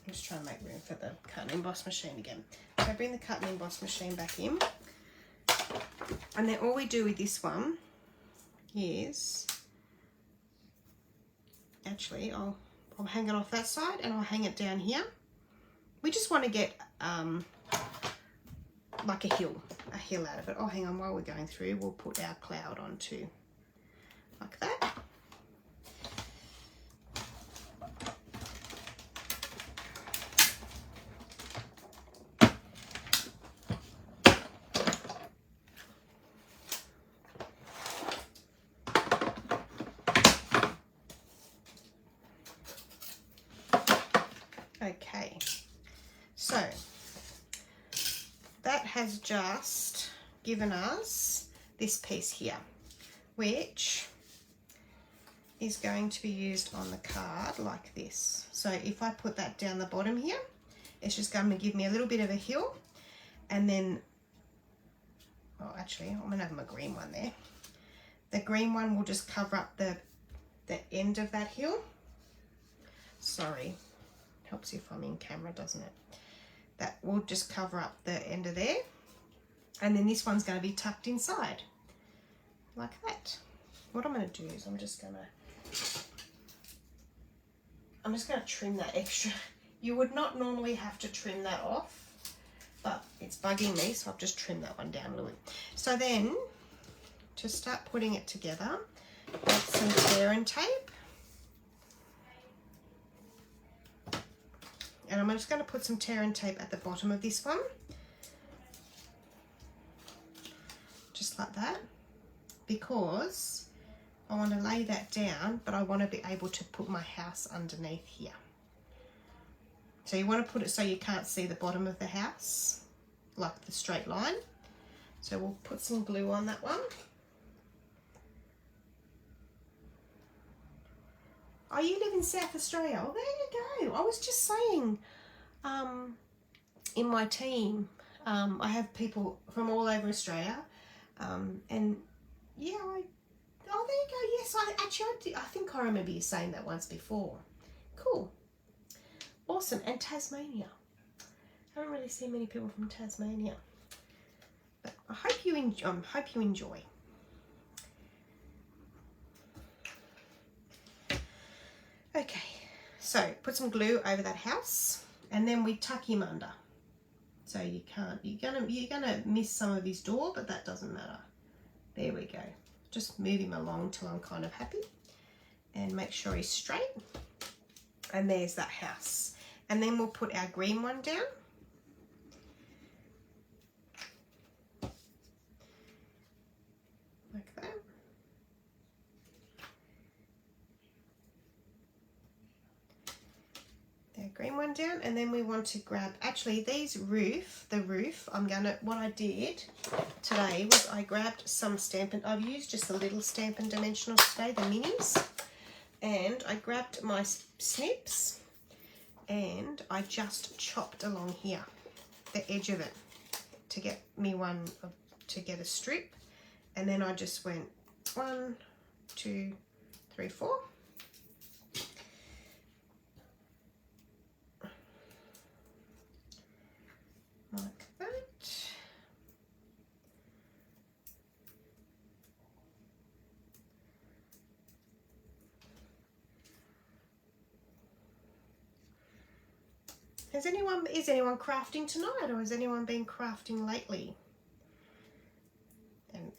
I'm just trying to make room for the cut and emboss machine again. So I bring the cut and emboss machine back in. And then all we do with this one is, actually I'll hang it off that side and I'll hang it down here. We just want to get like a hill out of it. Oh, hang on, while we're going through, we'll put our cloud on too, like that. Okay, so that has just given us this piece here, which is going to be used on the card like this. So if I put that down the bottom here, it's just going to give me a little bit of a hill, and then, oh, actually I'm going to have my green one there. The green one will just cover up the end of that hill. Sorry. Helps if I'm in camera, doesn't it? That will just cover up the end of there. And then this one's going to be tucked inside. Like that. What I'm going to do is I'm just going to trim that extra. You would not normally have to trim that off, but it's bugging me, so I've just trimmed that one down a little bit. So then, to start putting it together, add some tear and tape. And I'm just going to put some tear and tape at the bottom of this one. Just like that. Because I want to lay that down, but I want to be able to put my house underneath here. So you want to put it so you can't see the bottom of the house, like the straight line. So we'll put some glue on that one. Oh, you live in South Australia. Oh, there you go. I was just saying, in my team, I have people from all over Australia, and yeah, oh, there you go. Yes, I think I remember you saying that once before. Cool, awesome. And Tasmania. I haven't really seen many people from Tasmania, but I hope you enjoy. Okay, so put some glue over that house, and then we tuck him under. So you can't, you're gonna miss some of his door, but that doesn't matter. There we go. Just move him along till I'm kind of happy, and make sure he's straight. And there's that house. And then we'll put our green one down. Like that. Green one down, and then we want to grab, actually the roof, what I did today was I grabbed some Stampin', I've used just a little Stampin' Dimensionals today, the minis, and I grabbed my snips and I just chopped along here, the edge of it, to get me to get a strip, and then I just went 1, 2, 3, 4. Like that. Is anyone crafting tonight, or has anyone been crafting lately?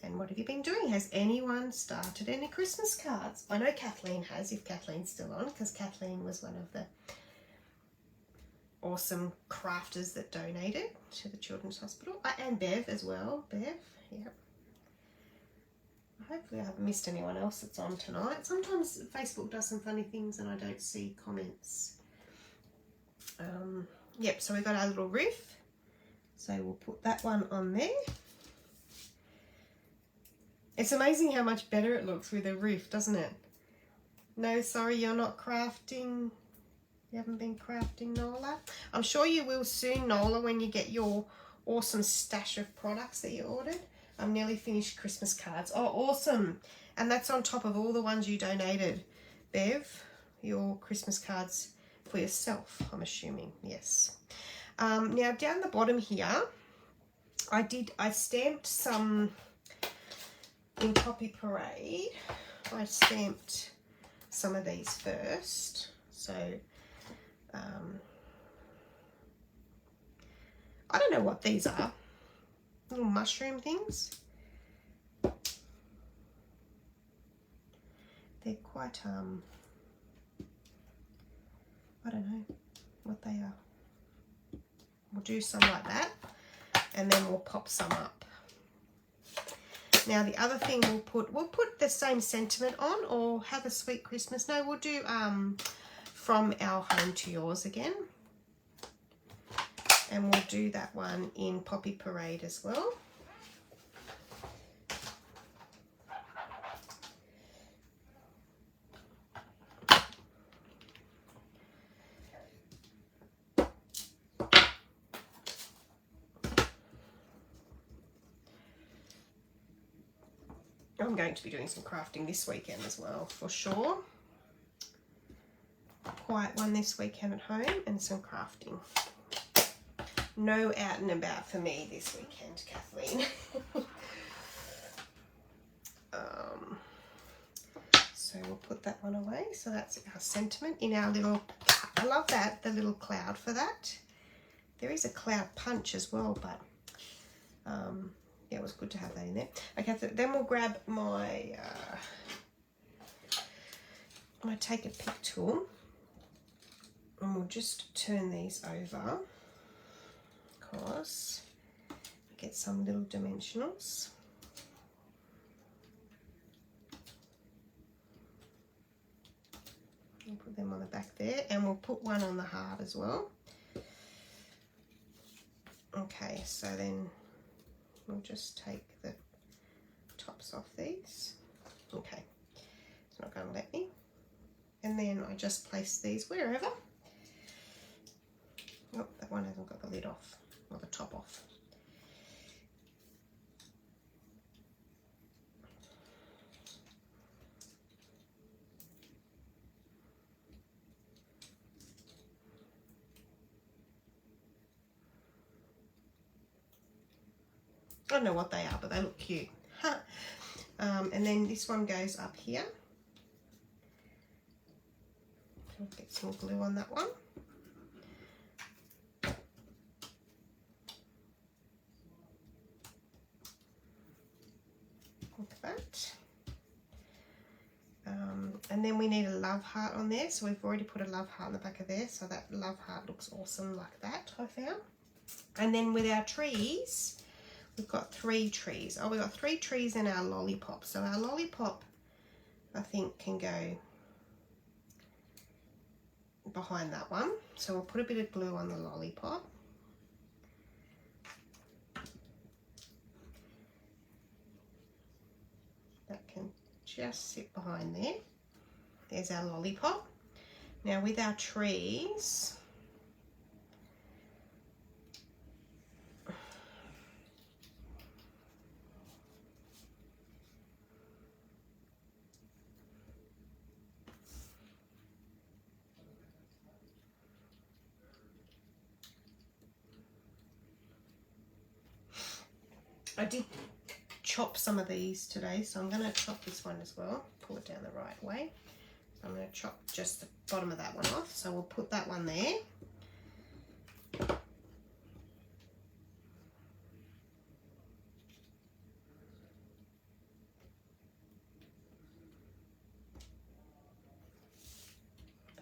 And what have you been doing? Has anyone started any Christmas cards? I know Kathleen has, if Kathleen's still on, because Kathleen was one of the awesome crafters that donated to the Children's Hospital, and Bev as well. Bev, yeah. Hopefully I haven't missed anyone else that's on tonight. Sometimes Facebook does some funny things and I don't see comments. Yep, so we got our little roof, so we'll put that one on there. It's amazing how much better it looks with a roof, doesn't it? No, sorry, you're not crafting. You haven't been crafting, Nola? I'm sure you will soon, Nola, when you get your awesome stash of products that you ordered. I'm nearly finished Christmas cards. Oh, awesome. And that's on top of all the ones you donated. Bev, your Christmas cards for yourself, I'm assuming, yes. Now down the bottom here, I stamped some in Poppy Parade. I stamped some of these first. So, I don't know what these are. Little mushroom things. They're quite, I don't know what they are. We'll do some like that, and then we'll pop some up. Now the other thing we'll put the same sentiment on, or Have a Sweet Christmas. No, we'll do From Our Home to Yours again. And we'll do that one in Poppy Parade as well. I'm going to be doing some crafting this weekend as well, for sure. Quiet one this weekend at home and some crafting. No out and about for me this weekend, Kathleen. So we'll put that one away. So that's our sentiment in our little, I love that, the little cloud for that. There is a cloud punch as well, but yeah, it was good to have that in there. Okay, so then we'll grab my take a pick tool, and we'll just turn these over, because get some little dimensionals. We'll put them on the back there, and we'll put one on the heart as well. Okay, so then we'll just take the tops off these. Okay, it's not going to let me. And then I just place these wherever. Oh, that one hasn't got the lid off, or the top off. I don't know what they are, but they look cute. And then this one goes up here. I'll get some glue on that one. Like that. And then we need a love heart on there. So we've already put a love heart on the back of there. So that love heart looks awesome like that, I found. And then with our trees, we've got 3 trees. Oh, we've got 3 trees and our lollipop. So our lollipop, I think, can go behind that one. So we'll put a bit of glue on the lollipop. That can just sit behind there. There's our lollipop. Now with our trees, I did chop some of these today, so I'm going to chop this one as well. Pull it down the right way. So I'm going to chop just the bottom of that one off. So we'll put that one there. That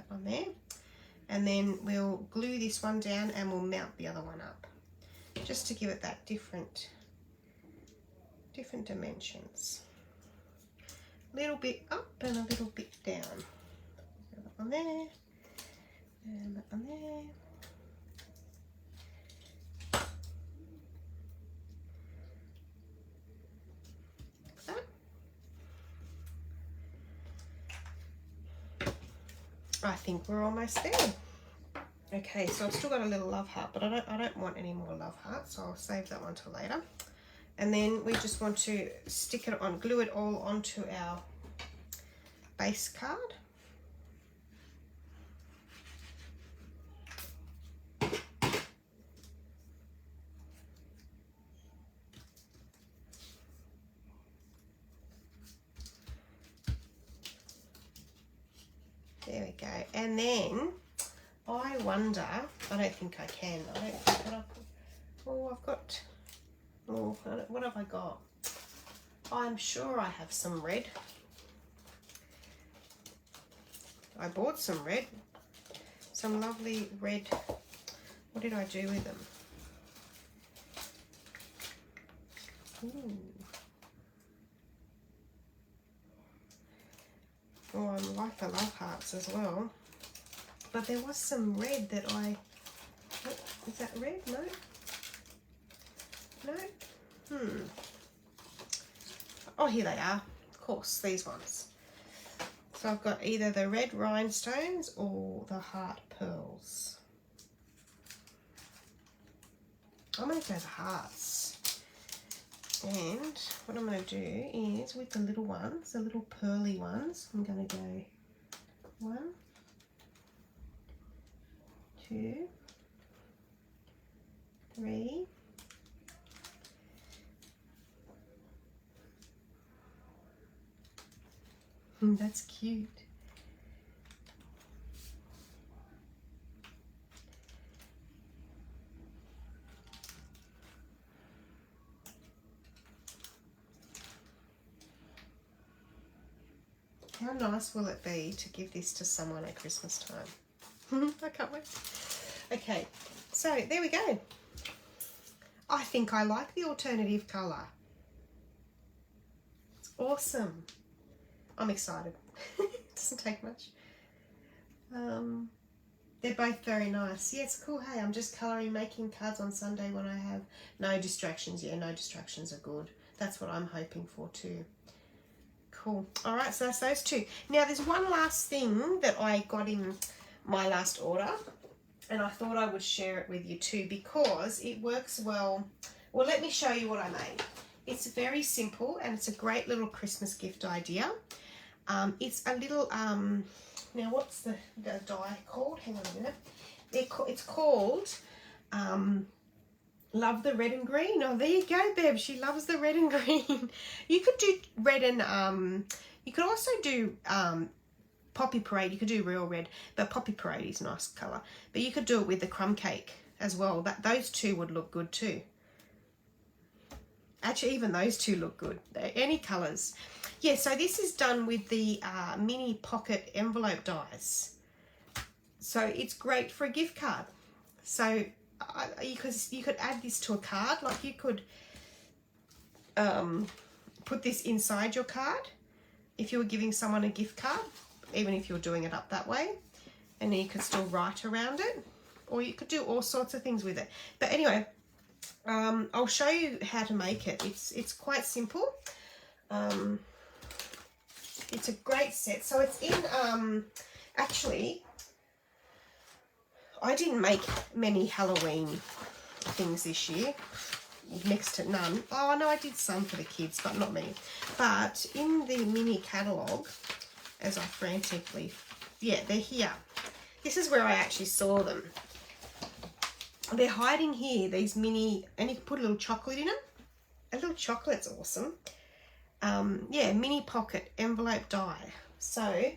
one there. And then we'll glue this one down and we'll mount the other one up, just to give it that different dimensions. A little bit up and a little bit down. That one there, and that one there. Like that. I think we're almost there. Okay, so I've still got a little love heart, but I don't want any more love hearts, so I'll save that one till later. And then we just want to stick it on, glue it all onto our base card. There we go. And then I wonder, I don't think I can. I don't think that I've got, what have I got? I'm sure I have some red. I bought some red. Some lovely red. What did I do with them? Ooh. Oh, I love hearts as well. But there was some red that oh, is that red? No. No? Oh, here they are. Of course, these ones. So I've got either the red rhinestones or the heart pearls. I'm going to go the hearts. And what I'm going to do is with the little ones, the little pearly ones, I'm going to go 1, 2, 3, that's cute. How nice will it be to give this to someone at Christmas time? I can't wait. Okay, so there we go. I think I like the alternative colour. It's awesome. I'm excited. It doesn't take much. They're both very nice. Yeah, it's cool. Hey, I'm just colouring, making cards on Sunday when I have no distractions. Yeah, no distractions are good. That's what I'm hoping for too. Cool. All right, so that's those two. Now, there's one last thing that I got in my last order, and I thought I would share it with you too because it works well. Well, let me show you what I made. It's very simple, and it's a great little Christmas gift idea. It's a little, now what's the die called? Hang on a minute. It's called Love the Red and Green. Oh, there you go, Bev. She loves the red and green. You could do red and, you could also do Poppy Parade. You could do real red, but Poppy Parade is a nice colour. But you could do it with the crumb cake as well. Those two would look good too. Actually, even those two look good. Any colours. Yeah, so this is done with the mini pocket envelope dies. So it's great for a gift card. So you could add this to a card. Like you could put this inside your card if you were giving someone a gift card, even if you're doing it up that way. And then you could still write around it. Or you could do all sorts of things with it. But anyway, I'll show you how to make it. It's quite simple. It's a great set. So it's in, actually, I didn't make many Halloween things this year, next to none. Oh, no, I did some for the kids, but not many. But in the mini catalogue, as I frantically, yeah, they're here. This is where I actually saw them. They're hiding here, these mini, and you can put a little chocolate in them. A little chocolate's awesome. Yeah, mini pocket envelope die. So,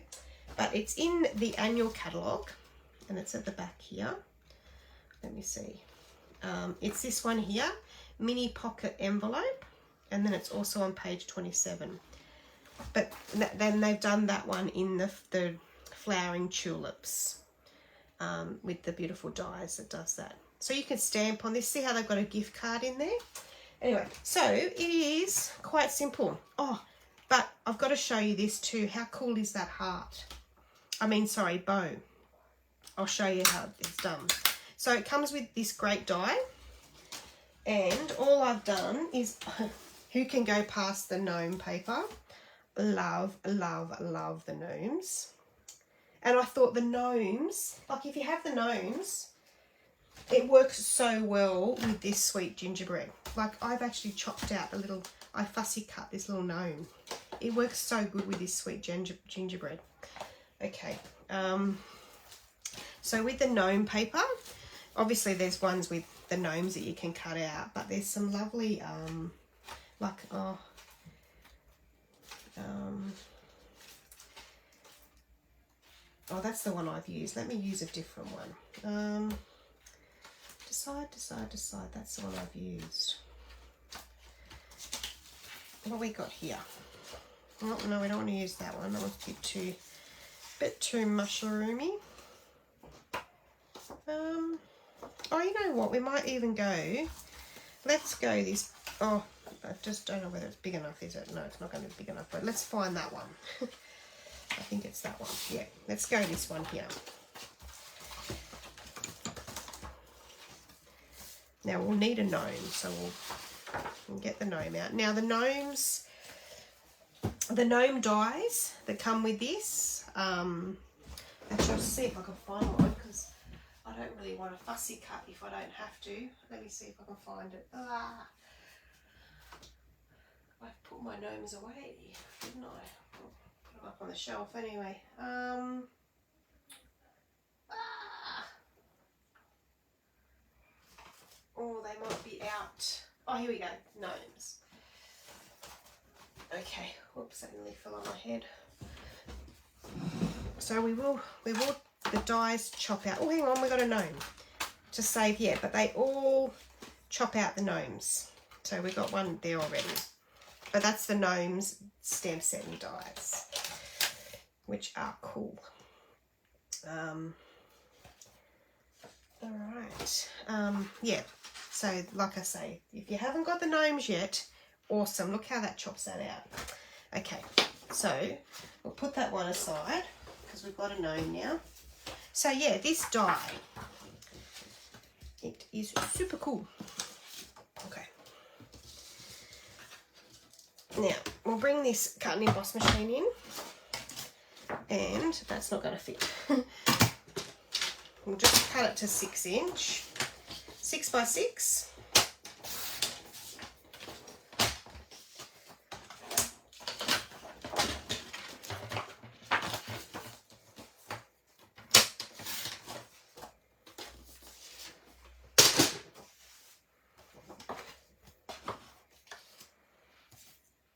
but it's in the annual catalogue, and it's at the back here. Let me see. It's this one here, mini pocket envelope, and then it's also on page 27. But then they've done that one in the flowering tulips with the beautiful dies that does that. So you can stamp on this. See how they've got a gift card in there? Anyway, so it is quite simple. Oh, but I've got to show you this too. How cool is that heart? I mean, sorry, bow. I'll show you how it's done. So it comes with this great die. And all I've done is, who can go past the gnome paper? Love, love, love the gnomes. And I thought the gnomes, like if you have the gnomes, it works so well with this sweet gingerbread. Like I've actually chopped out I fussy cut this little gnome. It works so good with this sweet gingerbread. Okay, so with the gnome paper, obviously there's ones with the gnomes that you can cut out, but there's some lovely, Oh, that's the one I've used. Let me use a different one. Decide. That's the one I've used. What have we got here? Oh, no, we don't want to use that one. That one's a bit too mushroomy. Oh, you know what? We might even go. Let's go this. Oh, I just don't know whether it's big enough, is it? No, it's not going to be big enough. But let's find that one. I think it's that one. Yeah, let's go this one here. Now we'll need a gnome, so we'll get the gnome out. Now the gnome dies that come with this. Actually, I'll see if I can find one because I don't really want a fussy cut if I don't have to. Let me see if I can find it. I put my gnomes away, didn't I? Put them up on the shelf anyway. Oh, they might be out. Oh, here we go. Gnomes. Okay. Whoops, that nearly fell on my head. So we will the dies chop out. Oh, hang on, we got a gnome to save. Yeah, but they all chop out the gnomes. So we got one there already. But that's the gnomes stamp set and dies, which are cool. All right. Yeah. So, like I say, if you haven't got the gnomes yet, awesome. Look how that chops that out. Okay. So we'll put that one aside because we've got a gnome now. So yeah, this die, it is super cool. Okay. Now we'll bring this cut and emboss machine in, and that's not going to fit. We'll just cut it to 6 inch, 6 by 6.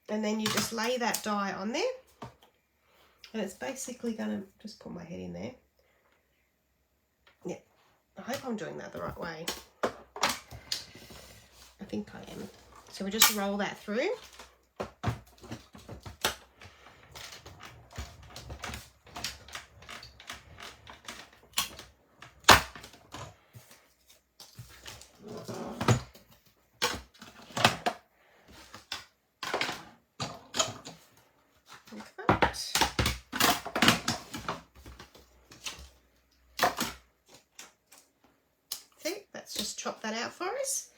And then you just lay that die on there, and it's basically going to just put my head in there. Yeah, I hope I'm doing that the right way. I think I am. So we just roll that through. Just chop that out for us.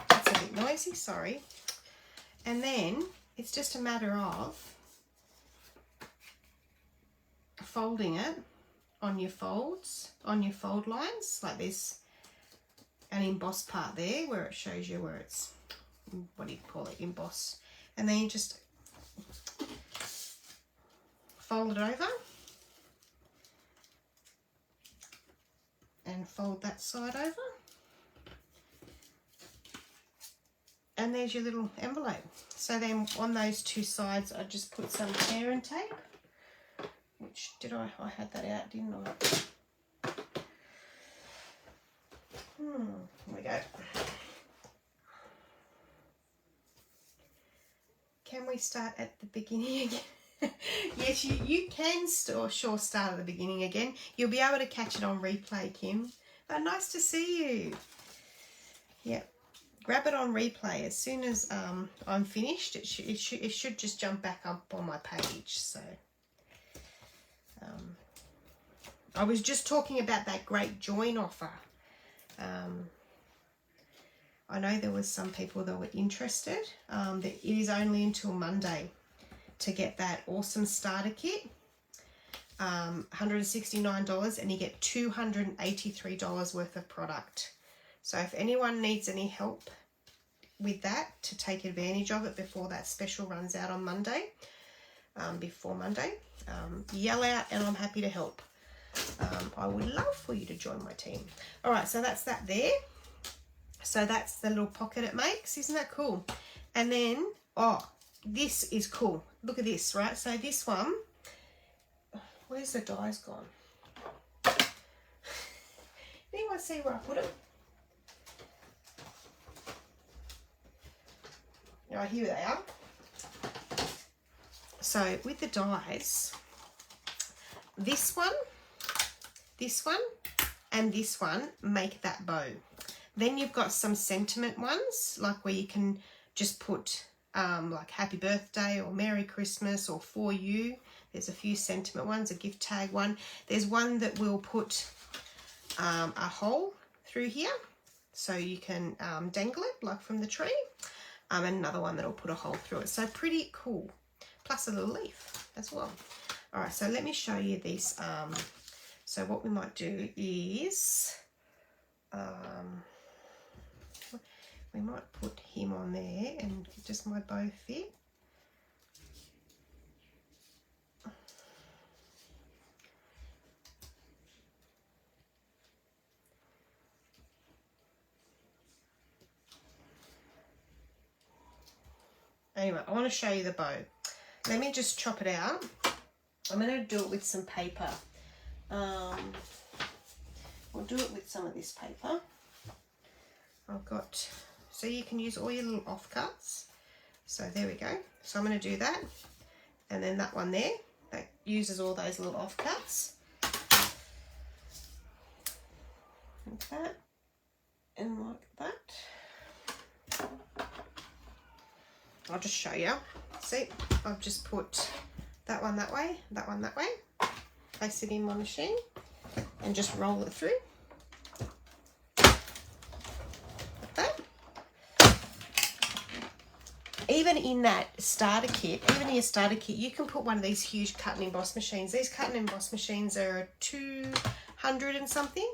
That's a bit noisy, sorry. And then it's just a matter of folding it on your folds, on your fold lines, like this, an emboss part there where it shows you where it's, what do you call it, emboss. And then you just fold it over. And fold that side over, and there's your little envelope. So then on those two sides I just put some tear tape, which I had that out, didn't I? Here we go. Can we start at the beginning again? Yes, you can sure start at the beginning again. You'll be able to catch it on replay, Kim. But nice to see you. Yep. Grab it on replay. As soon as I'm finished, it should just jump back up on my page. So I was just talking about that great join offer. I know there was some people that were interested. It is only until Monday to get that awesome starter kit, $169, and you get $283 worth of product. So if anyone needs any help with that to take advantage of it before that special runs out on Monday, before Monday, yell out and I'm happy to help. I would love for you to join my team. All right, so that's that there. So that's the little pocket it makes. Isn't that cool? And then, oh, this is cool. Look at this, right? So this one, Where's the dies gone? Anyone see where I put it? Oh, here they are. So with the dies, this one, and this one make that bow. Then you've got some sentiment ones, like where you can just put like happy birthday or Merry Christmas or for you. There's a few sentiment ones, a gift tag one. There's one that will put a hole through here so you can dangle it like from the tree. And another one that'll put a hole through it. So pretty cool. Plus a little leaf as well. All right, so let me show you this. So what we might do is we might put him on there, and does my bow fit? Anyway, I want to show you the bow. Let me just chop it out. I'm going to do it with some paper. We'll do it with some of this paper. I've got, so you can use all your little offcuts. So there we go. So I'm going to do that. And then that one there, that uses all those little offcuts. Like that. And like that. I'll just show you. See, I've just put that one that way, that one that way. Place it in my machine and just roll it through. Like that. Even in that starter kit, even in your starter kit, you can put one of these huge cut and emboss machines. These cut and emboss machines are $200 and something.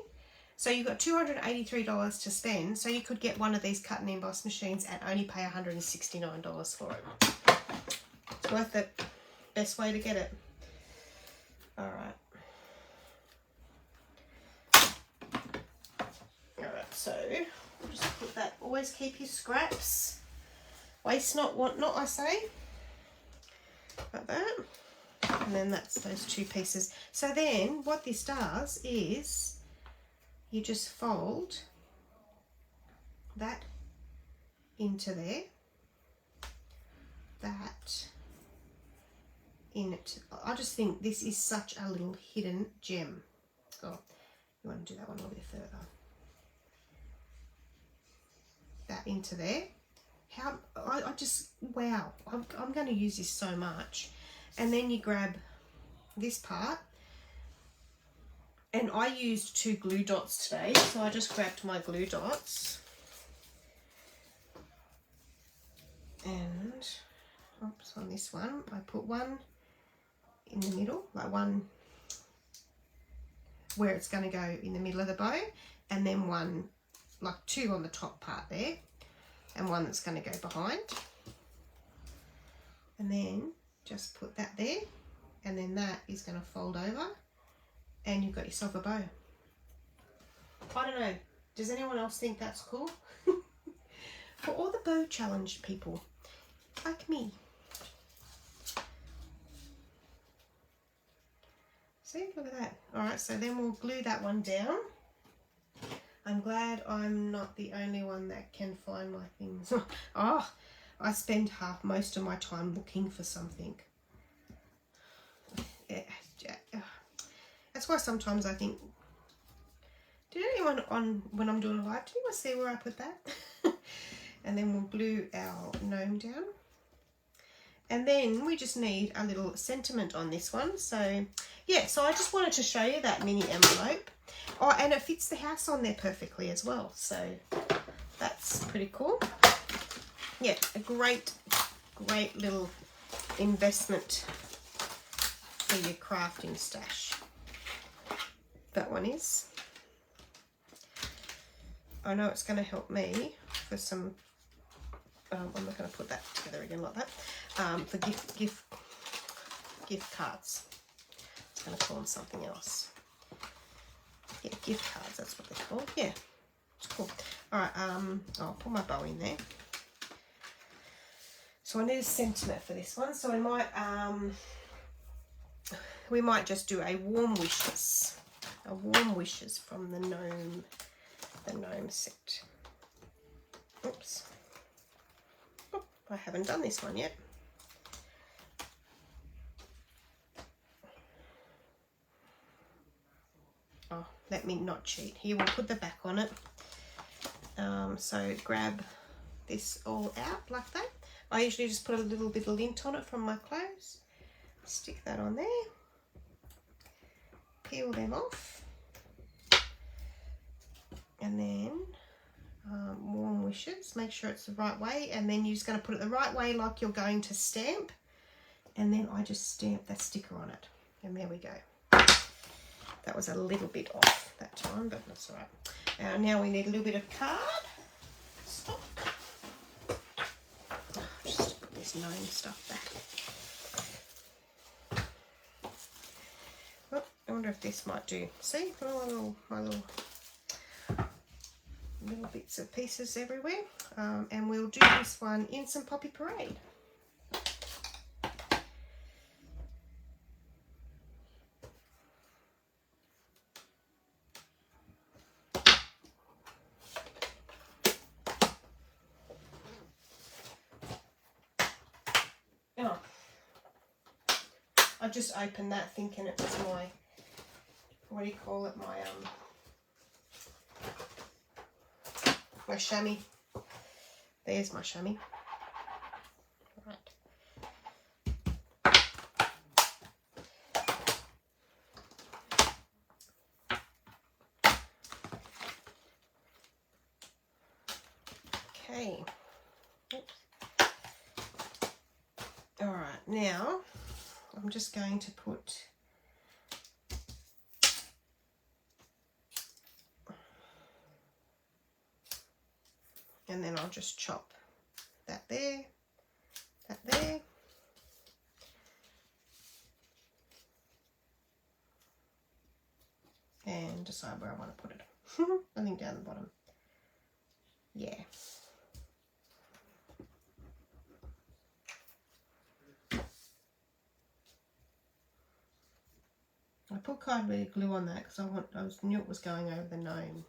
So you've got $283 to spend. So you could get one of these cut and emboss machines and only pay $169 for it. It's worth it. Best way to get it. All right. All right, so I'll just put that. Always keep your scraps. Waste not, want not, I say. Like that. And then that's those two pieces. So then what this does is you just fold that into there, that in it. I just think this is such a little hidden gem. Oh, you want to do that one a little bit further. That into there. How I just, wow, I'm going to use this so much. And then you grab this part. And I used 2 glue dots today, so I just grabbed my glue dots. And, oops, on this one, I put one in the middle, like one where it's going to go in the middle of the bow, and then one, like 2 on the top part there, and one that's going to go behind. And then just put that there, and then that is going to fold over. And you've got yourself a bow. I don't know. Does anyone else think that's cool? For all the bow challenge people, like me. See, look at that. All right, so then we'll glue that one down. I'm glad I'm not the only one that can find my things. Oh, I spend most of my time looking for something. That's why sometimes I think, did anyone when I'm doing a live, did anyone see where I put that? And then we'll glue our gnome down. And then we just need a little sentiment on this one. So yeah, so I just wanted to show you that mini envelope. Oh, and it fits the house on there perfectly as well. So that's pretty cool. Yeah, a great little investment for your crafting stash. That one is. I know it's going to help me for some, I'm not going to put that together again like that, for gift cards. It's going to call them something else. Yeah, gift cards, that's what they're called. Yeah, it's cool. All right, I'll put my bow in there. So I need a sentiment for this one, so I might we might just do a warm wishes from the gnome set. Oops. Oh, I haven't done this one yet. Oh, let me not cheat. Here, we'll put the back on it. So grab this all out like that. I usually just put a little bit of lint on it from my clothes. Stick that on there. Peel them off. And then warm wishes. Make sure it's the right way. And then you're just going to put it the right way like you're going to stamp. And then I just stamp that sticker on it. And there we go. That was a little bit off that time, but that's all right. Now we need a little bit of card. Stop. Just put this gnome stuff back. Oh, I wonder if this might do. See, my little bits of pieces everywhere. And we'll do this one in some Poppy Parade. Oh, I just opened that thinking it was my, what do you call it, my chamois. There's my chamois. Right. Okay. Oops. All right, now I'm just going to put and then I'll just chop that there, and decide where I want to put it. I think down the bottom. Yeah. I put cardboard glue on that because I knew it was going over the gnome.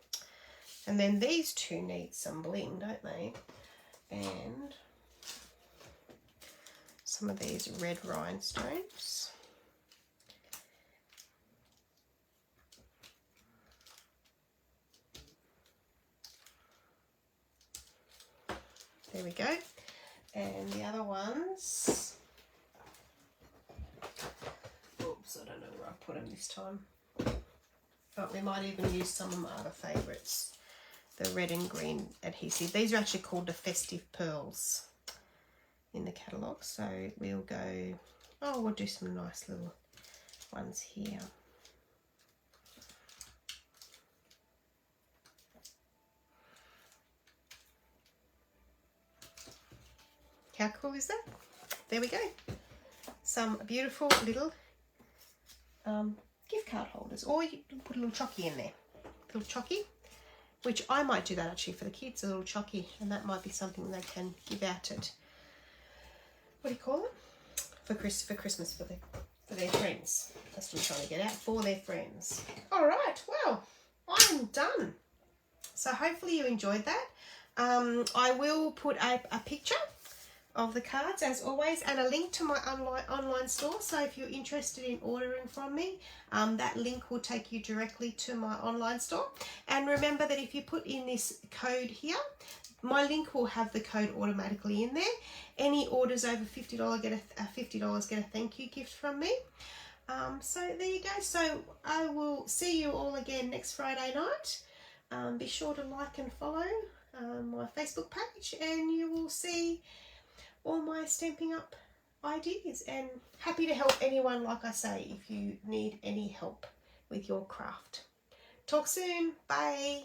And then these two need some bling, don't they? And some of these red rhinestones. There we go. And the other ones, oops, I don't know where I put them this time. But we might even use some of my other favourites. The red and green adhesive. These are actually called the Festive Pearls in the catalogue. So we'll go, oh, we'll do some nice little ones here. How cool is that? There we go. Some beautiful little gift card holders. Or you can put a little chocky in there. A little chocky. Which I might do that actually for the kids, a little chocky, and that might be something they can give out at, what do you call it? For Christmas for their friends. That's what I'm trying to get out, for their friends. All right, well, I'm done. So hopefully you enjoyed that. I will put a picture of the cards as always and a link to my online store, so if you're interested in ordering from me, that link will take you directly to my online store. And remember that if you put in this code here, my link will have the code automatically in there. Any orders over $50 get a thank you gift from me. So there you go. So I will see you all again next Friday night. Be sure to like and follow my Facebook page, and you will see all my Stampin' Up ideas, and happy to help anyone, like I say, if you need any help with your craft. Talk soon. Bye.